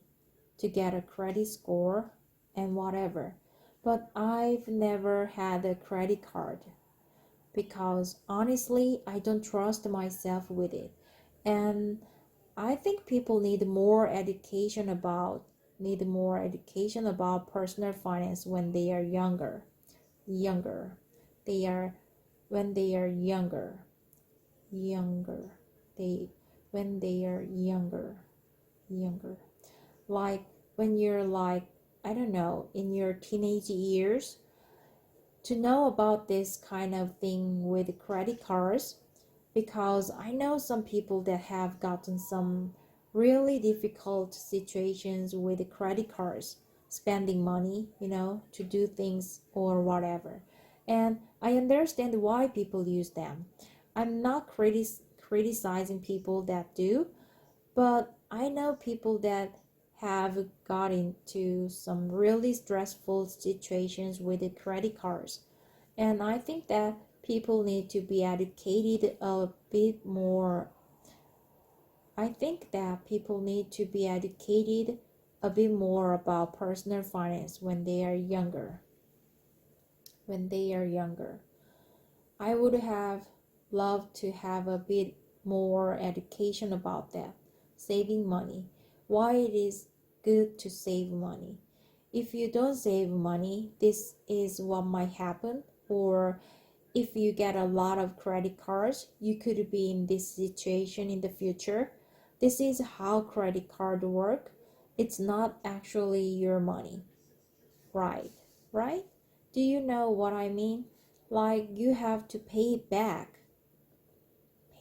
to get a credit score and whatever, but I've never had a credit card because honestly, I don't trust myself with it. And I think people need more education about personal finance when they are younger. Like when you're like, I don't know, in your teenage years, to know about this kind of thing with credit cards, because I know some people that have gotten some really difficult situations with credit cards, spending money, to do things or whatever. And I understand why people use them. I'm not criticizing people that do, but I know people that have got into some really stressful situations with the credit cards. And I think that people need to be educated a bit more. About personal finance when they are younger. I would have loved to have a bit more education about that. Saving money. Why it is good to save money. If you don't save money, this is what might happen. Or if you get a lot of credit cards, you could be in this situation in the future. This is how credit card work. It's not actually your money. Right? Do you know what I mean? Like you have to pay it back.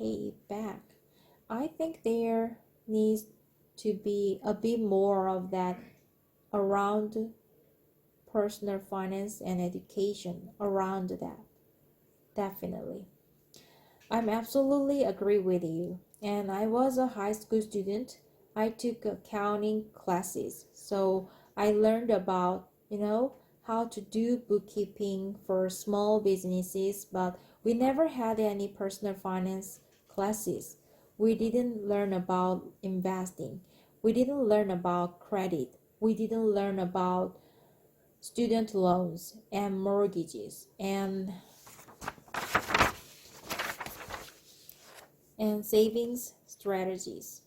I think there needs to be a bit more of that around personal finance and education around that. Definitely. I'm absolutely agree with you. And I was a high school student. I took accounting classes. So I learned about, how to do bookkeeping for small businesses, but we never had any personal finance classes. We didn't learn about investing. We didn't learn about credit. We didn't learn about student loans and mortgages and savings strategies.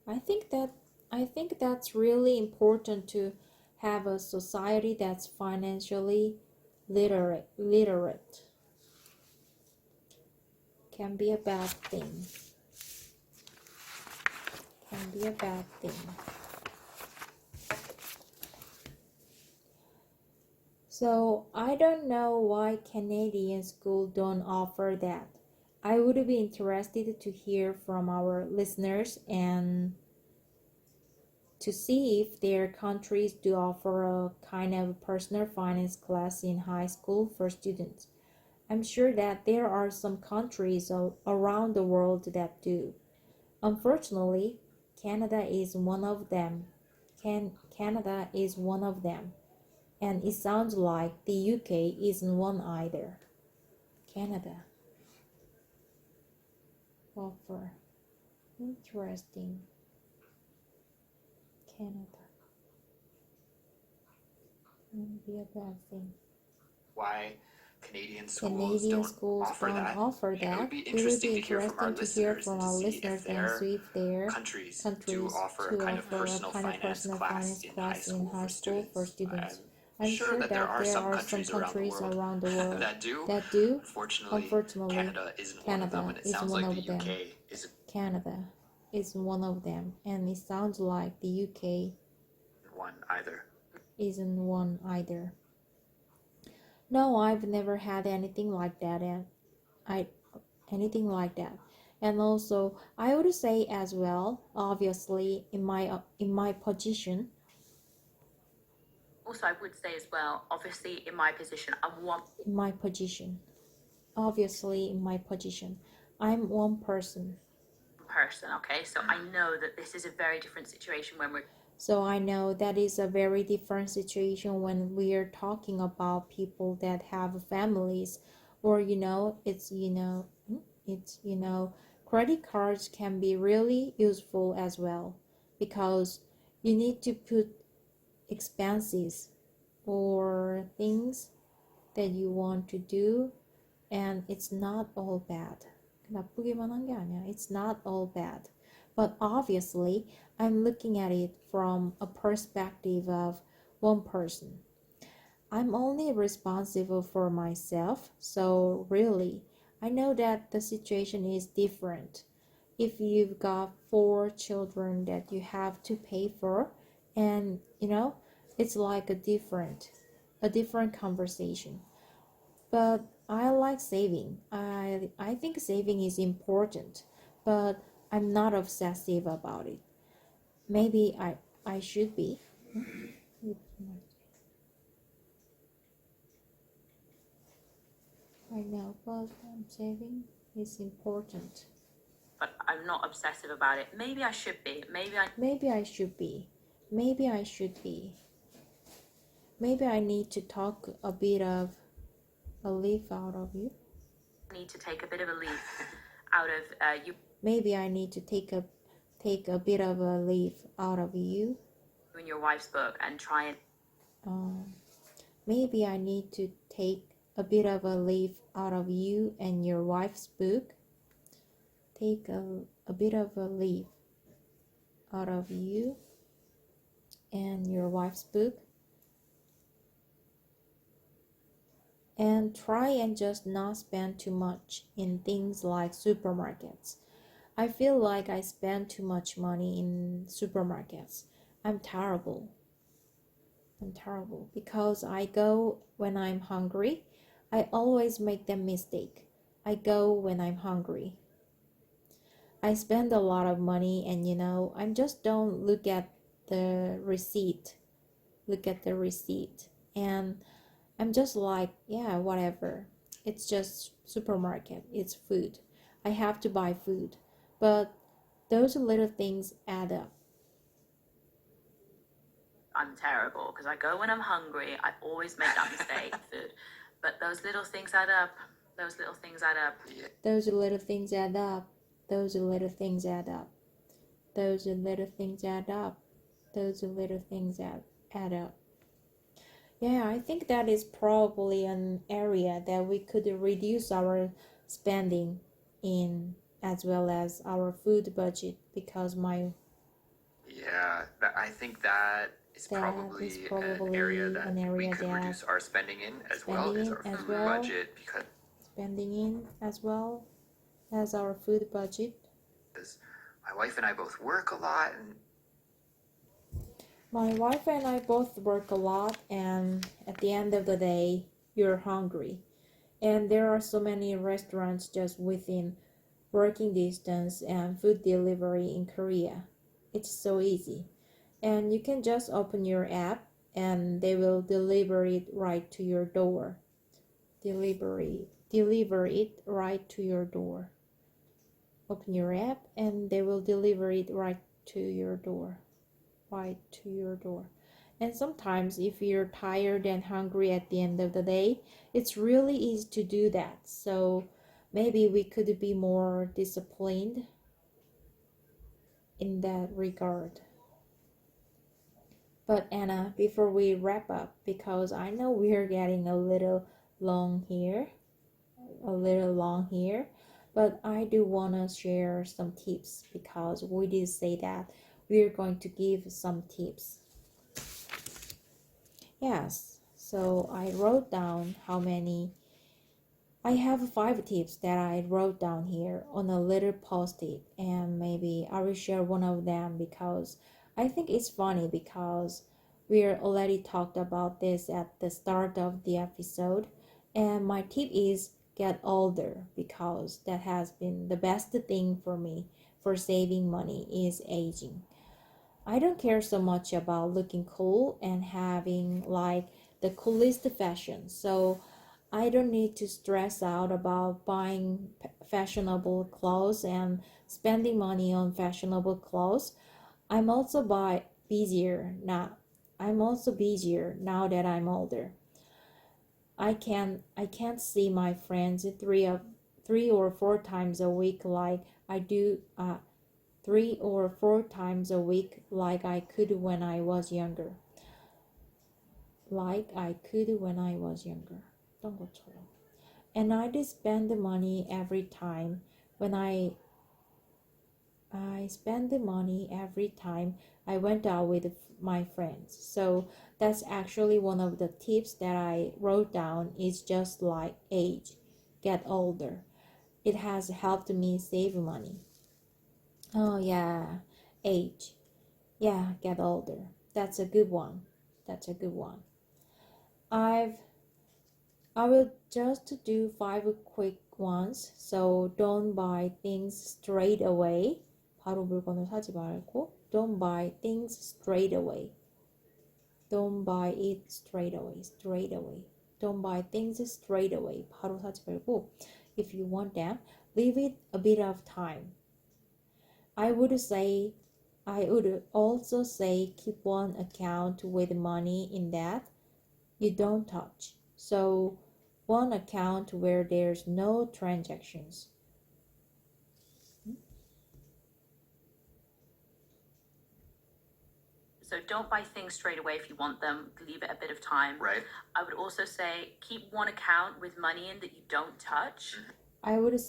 I think that's really important to have a society that's financially literate. Can be a bad thing. So I don't know why Canadian schools don't offer that. I would be interested to hear from our listeners and to see if their countries do offer a kind of personal finance class in high school for students. I'm sure that there are some countries around the world that do. Unfortunately, Canada is one of them. Canada is one of them. And it sounds like the UK isn't one either. Canada. Offer. Interesting. Canada. Wouldn't be a bad thing. Why Canadian schools don't offer that. And it would be interesting to hear from our listeners and see if their countries do offer a kind of personal finance class in high school for students. I'm sure that there are some countries around the world that do. Unfortunately, Canada isn't one of them, and it sounds like the UK is Canada is one of them, and it sounds like the UK one either. isn't one either. No, I've never had anything like that, and also I would say as well, obviously in my position. Also, I would say as well, obviously in my position, Obviously in my position, I'm one person. Okay, so I know that this is a very different situation when we're So I know that is a very different situation when we are talking about people that have families, or credit cards can be really useful as well, because you need to put expenses or things that you want to do, and it's not all bad. 나쁘기만 한 게 아니야. It's not all bad. But obviously, I'm looking at it from a perspective of one person. I'm only responsible for myself, so really, I know that the situation is different. If you've got 4 children that you have to pay for, and it's like a different conversation. But I like saving. I think saving is important, but I'm not obsessive about it. Maybe I should be. I know, but saving is important. but I'm not obsessive about it. Maybe I should be. Maybe I need to talk a bit of a leaf out of you. need to take a bit of a leaf out of you Maybe I need to take a bit of a leaf out of you. in your wife's book and try and Maybe I need to take a bit of a leaf out of you and your wife's book. Take a bit of a leaf out of you and your wife's book. And try and just not spend too much in things like supermarkets. I feel like I spend too much money in supermarkets. I'm terrible. Because I go when I'm hungry. I always make the mistake. I go when I'm hungry. I spend a lot of money and I just don't look at the receipt. And I'm just like, yeah, whatever. It's just supermarket. It's food. I have to buy food. But those little things add up. I'm terrible because I go when I'm hungry. I always make that mistake, food. But those little things add up. Those little things add up. Those little things add up. Those little things add up. Those little things add up. Those little things add up. Yeah, I think that is probably an area that we could reduce our spending in, as well as our food budget, because I think that is probably an area that we could reduce our spending in, as well as our food budget, because spending in as well as our food budget. My wife and I both work a lot, and my wife and I both work a lot, and at the end of the day, you're hungry. And there are so many restaurants just within working distance and food delivery in Korea. It's so easy. And you can just open your app and they will deliver it right to your door. Deliver it right to your door. Open your app and they will deliver it right to your door. And sometimes if you're tired and hungry at the end of the day, it's really easy to do that. So maybe we could be more disciplined in that regard. But Anna, before we wrap up, because I know we're getting a little long here, but I do want to share some tips, because we did say that we're going to give some tips. Yes, so I wrote down how many. I have 5 tips that I wrote down here on a little post-it, and maybe I will share one of them because I think it's funny, because we already talked about this at the start of the episode. And my tip is get older, because that has been the best thing for me for saving money is aging. I don't care so much about looking cool and having like the coolest fashion. So I don't need to stress out about buying fashionable clothes and spending money on fashionable clothes. I'm also busier now that I'm older. I can't see my friends 3 or 4 times a week like I do 3 or 4 times a week like I could when I was younger. 어떤 것처럼. And I did spend the money every time when I spend the money every time I went out with my friends. So that's actually one of the tips that I wrote down, is just like age, get older. It has helped me save money. Oh yeah, age. Yeah, get older. That's a good one. I will just do 5 quick ones. So don't buy things straight away. 바로 물건을 사지 말고. Don't buy things straight away. Don't buy it straight away. Don't buy things straight away. 바로 사지 말고. If you want them, leave it a bit of time. I would also say keep one account with money in that you don't touch. So one account where there's no transactions. So don't buy things straight away if you want them. Leave it a bit of time. Right. I would also say keep one account with money in that you don't touch. I would also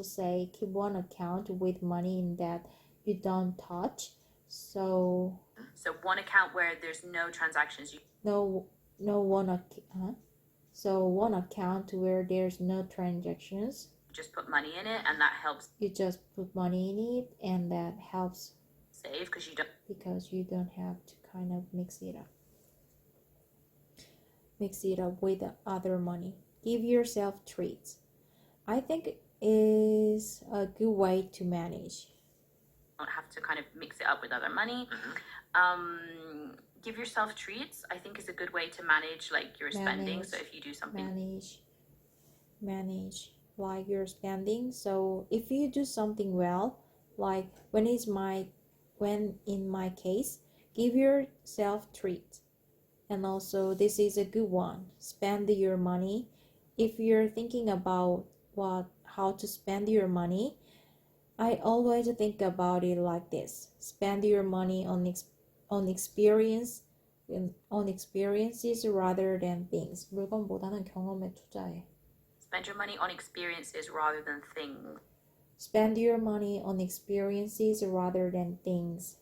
say keep one account with money in that you don't touch. So one account where there's no transactions. no one account. So one account where there's no transactions. Just put money in it, and that helps You just put money in it, and that helps save because you don't have to kind of mix it up with the other money. Give yourself treats. I think it is a good way to manage. don't have to kind of mix it up with other money. Give yourself treats, I think, is a good way to manage like your spending. So if you do something, manage like your spending. So if you do something well, like when in my case, give yourself treat. And also this is a good one. Spend your money. If you're thinking about how to spend your money, I always think about it like this. Spend your money on experiences rather than things. 물건보다는 경험에 투자해. Spend your money on experiences rather than things. Spend your money on experiences rather than things.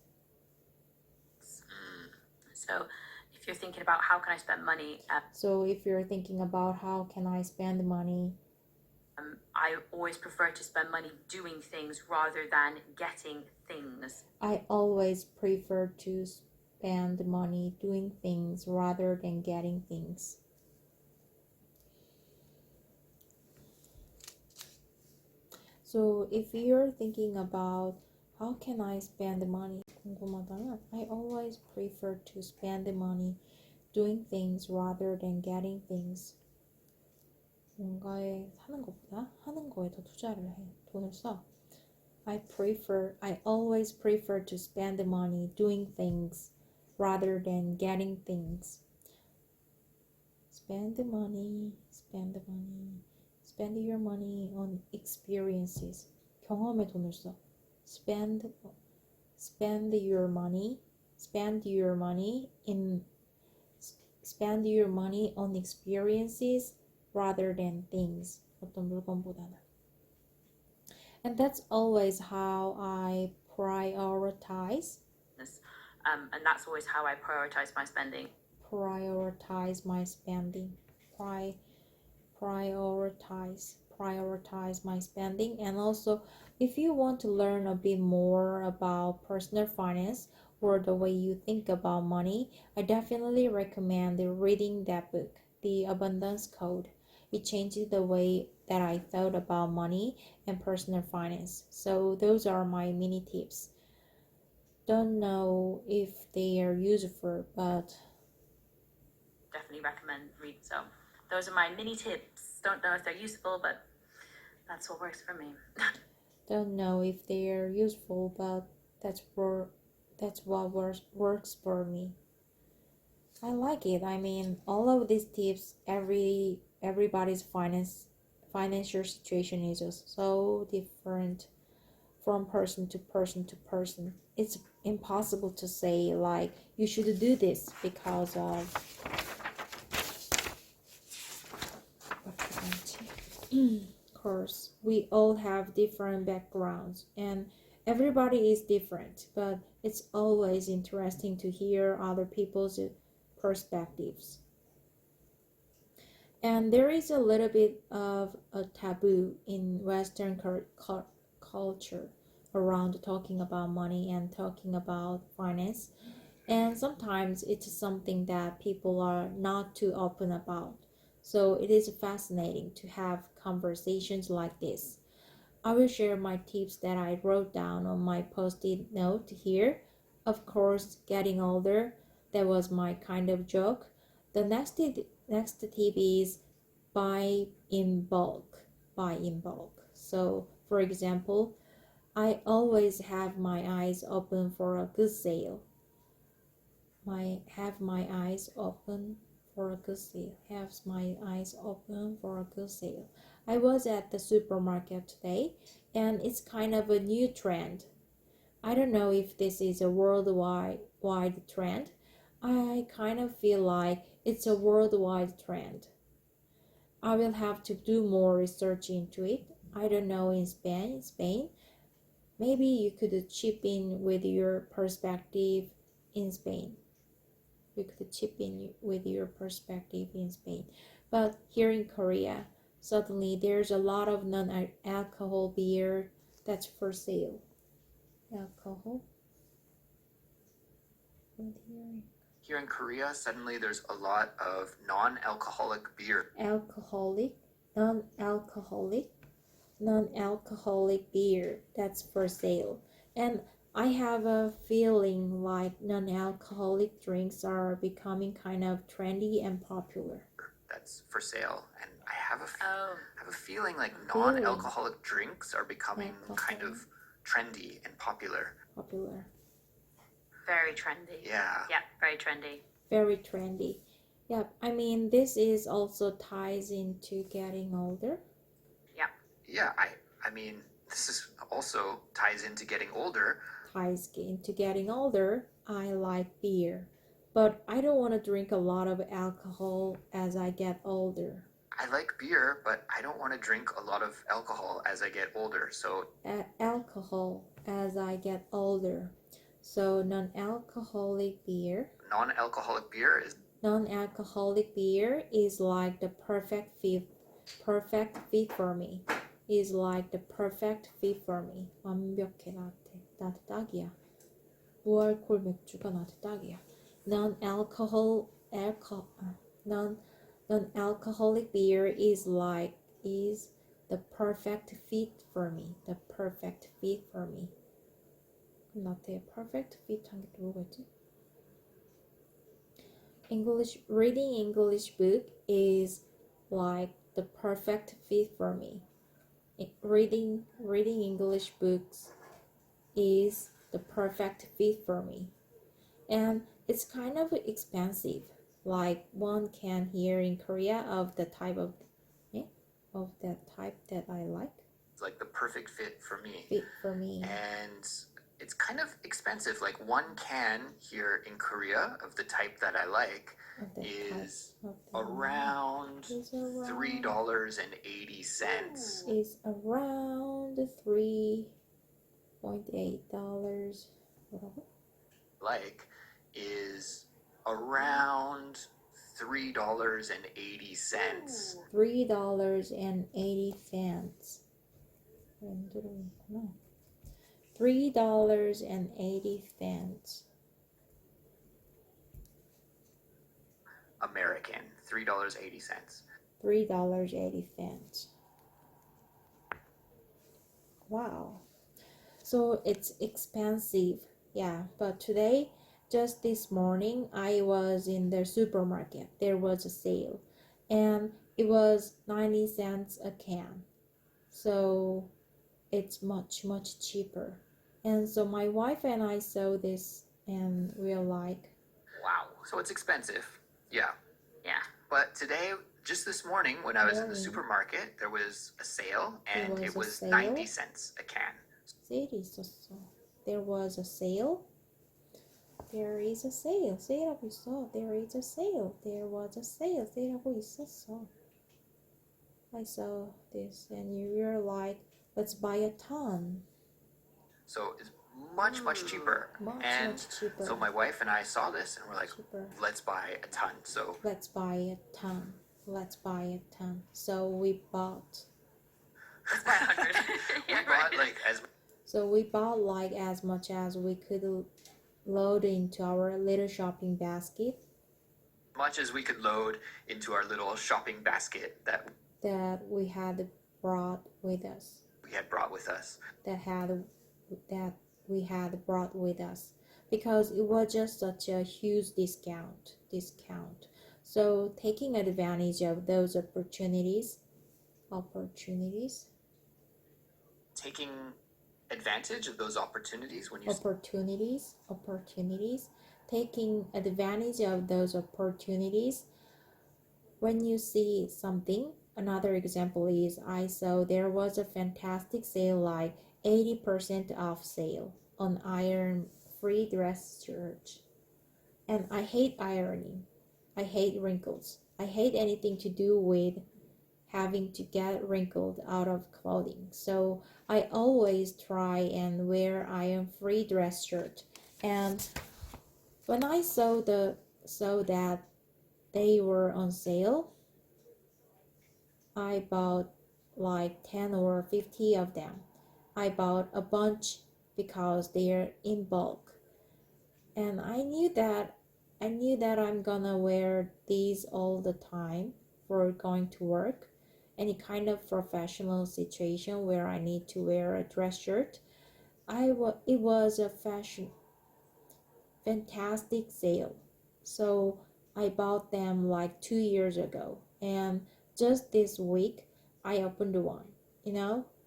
So if you're thinking about how can I spend money, So if you're thinking about how can I spend money, I always prefer to spend money doing things rather than getting things. I always prefer to spend money doing things rather than getting things. So if you're thinking about how can I spend money, 궁금하다면 I always prefer to spend the money doing things rather than getting things. 뭔가에 사는 것보다 하는 거에 더 투자를 해. 돈을 써. I always prefer to spend the money doing things rather than getting things. Spend your money on experiences. 경험에 돈을 써. Spend your money on experiences rather than things. 어떤 물건보다는. And that's always how I prioritize. And that's always how I prioritize my spending. Prioritize my spending. And also, if you want to learn a bit more about personal finance or the way you think about money, I definitely recommend reading that book, The Abundance Code. It changed the way that I thought about money and personal finance. So those are my mini tips. Don't know if they are useful, but definitely recommend read. So those are my mini tips. Don't know if they're useful, but that's what works for me. Don't know if they are useful, but that's what works for me. I like it. I mean, all of these tips, everybody's financial situation is so different from person to person. It's impossible to say like you should do this because of course we all have different backgrounds and everybody is different, but it's always interesting to hear other people's perspectives. And there is a little bit of a taboo in Western culture around talking about money and talking about finance. And sometimes it's something that people are not too open about. So it is fascinating to have conversations like this. I will share my tips that I wrote down on my post-it note here. Of course, getting older, that was my kind of joke. The next tip is buy in bulk. So, for example, I always have my eyes open for a good sale. Have my eyes open for a good sale. I was at the supermarket today, and it's kind of a new trend. I don't know if this is a worldwide trend. I kind of feel like it's a worldwide trend. I will have to do more research into it. I don't know in Spain. Maybe you could chip in with your perspective in Spain. But here in Korea, suddenly there's a lot of non-alcohol beer that's for sale. Alcohol. Here in Korea, suddenly there's a lot of non-alcoholic beer. Non-alcoholic beer that's for sale. And I have a feeling like non-alcoholic drinks are becoming kind of trendy and popular. That's for sale. And I have a feeling like Feeling. non-alcoholic drinks are becoming kind of trendy and popular. Very trendy. Yeah. Yeah, very trendy. Very trendy. Yeah, I mean, this is also ties into getting older. Yeah, I mean, this is also ties into getting older. Ties into getting older. I like beer, but I don't want to drink a lot of alcohol as I get older. I like beer, but I don't want to drink a lot of alcohol as I get older. So Alcohol as I get older. So non-alcoholic beer. Non-alcoholic beer is like the perfect fit for me. Is like the perfect fit for me. 완벽해 나한테 딱이야. 무알콜 맥주가 나한테 딱이야. Non-alcoholic beer is the perfect fit for me. The perfect fit for me. 나한테 perfect fit 한 게 또 뭐가 있지? Reading English book is like the perfect fit for me. Reading English books is the perfect fit for me. And it's kind of expensive. Like one can hear in Korea of the type of that type that I like. It's like the perfect fit for me. Fit for me. And it's kind of expensive. Like one can here in Korea of the type that I like is around $3.80. Is around $3.8. Like is around $3.80. $3.80. $3.80. American, $3.80. $3.80. Wow. So it's expensive. Yeah, but today, just this morning, I was in the supermarket. There was a sale. And it was 90 cents a can. So it's much, much cheaper. And so my wife and I saw this and we are like, wow. So it's expensive. Yeah. Yeah. But today, just this morning, when I was in the supermarket, there was a sale, and it was 90 cents a can. There was a sale. There is a sale. 세일하고 있어. There is a sale. There was a sale. 세일하고 있었어. I saw this, and you were like, let's buy a ton. So it's much, much cheaper. Much cheaper. So my wife and I saw this, and we're like, let's buy a ton. So let's buy a ton. Let's buy a ton. So we bought. Let's buy 100. We bought like as much as we could load into our little shopping basket. Much as we could load into our little shopping basket that we had brought with us. Because it was just such a huge discount. So taking advantage of those opportunities. Taking advantage of those opportunities when you opportunities. Taking advantage of those opportunities when you see something. Another example is I saw there was a fantastic sale, like 80% off sale on iron-free dress shirt. And I hate ironing. I hate wrinkles. I hate anything to do with having to get wrinkled out of clothing. So I always try and wear iron-free dress shirt. And when I saw that they were on sale, I bought like 10 or 50 of them. I bought a bunch because they're in bulk. And I knew that I'm gonna wear these all the time for going to work. Any kind of professional situation where I need to wear a dress shirt. It was a fantastic sale. So I bought them like 2 years ago. And just this week, I opened one.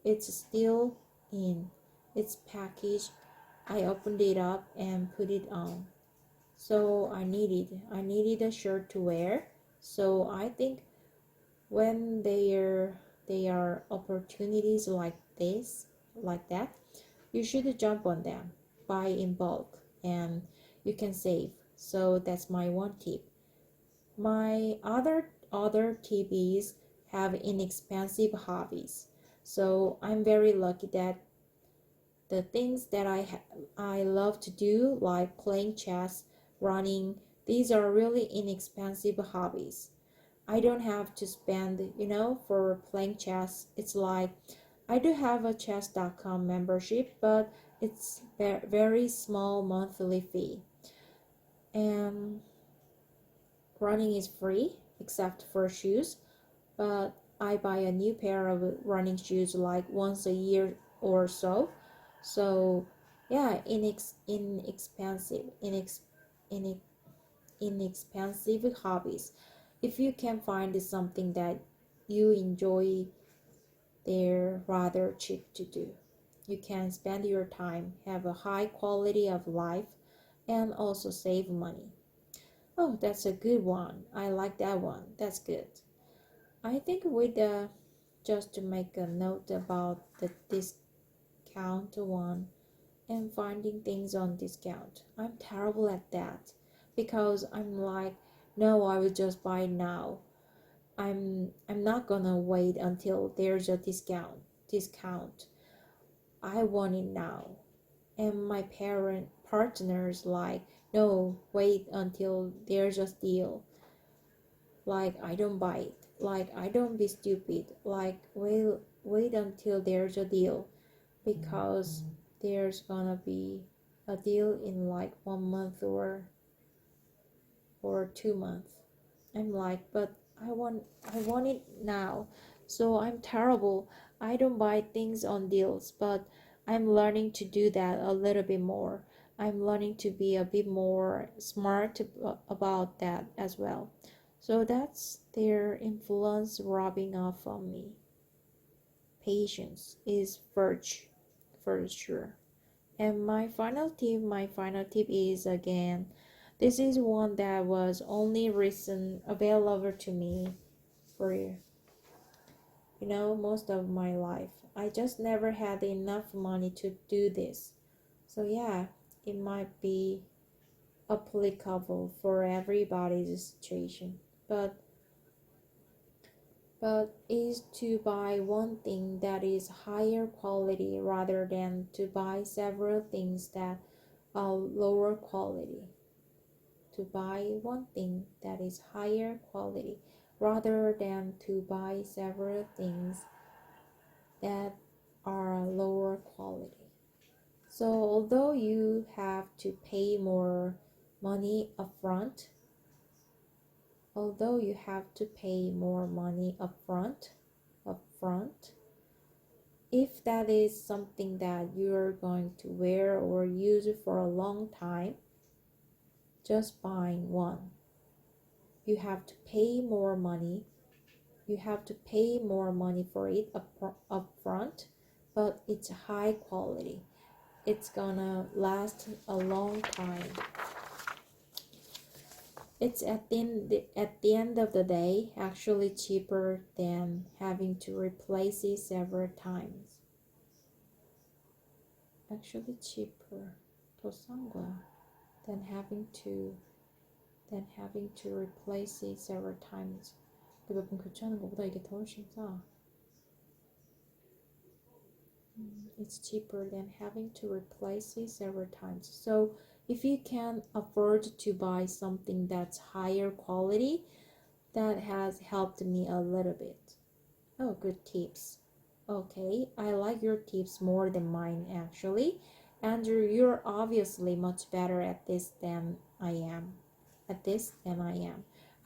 It's still in its package. I opened it up and put it on. So I needed a shirt to wear. So I think when there are opportunities like that, you should jump on them, buy in bulk, and you can save. So that's my one tip. My other tip is have inexpensive hobbies. So I'm very lucky that the things that I love to do, like playing chess, running, these are really inexpensive hobbies. I don't have to spend, for playing chess. It's like I do have a chess.com membership, but it's very small monthly fee. And running is free except for shoes, but I buy a new pair of running shoes like once a year or so. So yeah, inexpensive hobbies. If you can find something that you enjoy, they're rather cheap to do. You can spend your time, have a high quality of life, and also save money. Oh, that's a good one. I like that one. That's good. I think just to make a note about the discount one and finding things on discount. I'm terrible at that because I'm like, no, I will just buy it now. I'm not gonna wait until there's a discount. I want it now. And my partners like, no, wait until there's a deal. Like, I don't buy it. Like, I don't be stupid. Like, wait until there's a deal, because there's gonna be a deal in like 1 month or 2 months. I'm like, but I want it now. So I'm terrible. I don't buy things on deals, but I'm learning to do that a little bit more. I'm learning to be a bit more smart about that as well. So that's their influence rubbing off on me. Patience is virtue, for sure. And my final tip is, again, this is one that was only recent available to me for most of my life. I just never had enough money to do this. So yeah, it might be applicable for everybody's situation. But is to buy one thing that is higher quality rather than to buy several things that are lower quality. To buy one thing that is higher quality rather than to buy several things that are lower quality. So although you have to pay more money upfront, if that is something that you're going to wear or use for a long time, just buying one. You have to pay more money. For it upfront, but it's high quality. It's gonna last a long time. It's at the end of the day actually cheaper than having to replace it several times. Actually cheaper. 더 싼 거야. Than having to replace it several times. 몇 번 교체하는 것보다 이게 더 훨씬 싸. It's cheaper than having to replace it several times. So if you can afford to buy something that's higher quality, that has helped me a little bit. Oh, good tips. Okay, I like your tips more than mine actually. Andrew, you're obviously much better at this than I am.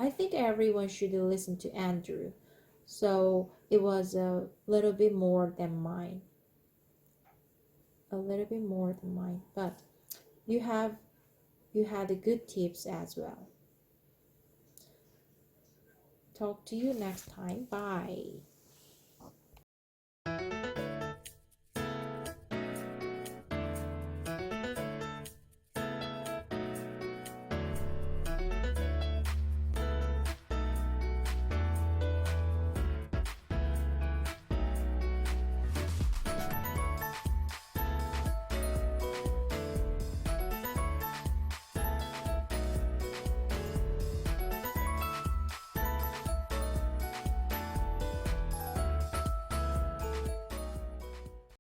I think everyone should listen to Andrew. So it was a little bit more than mine. But you had good tips as well. Talk to you next time. Bye.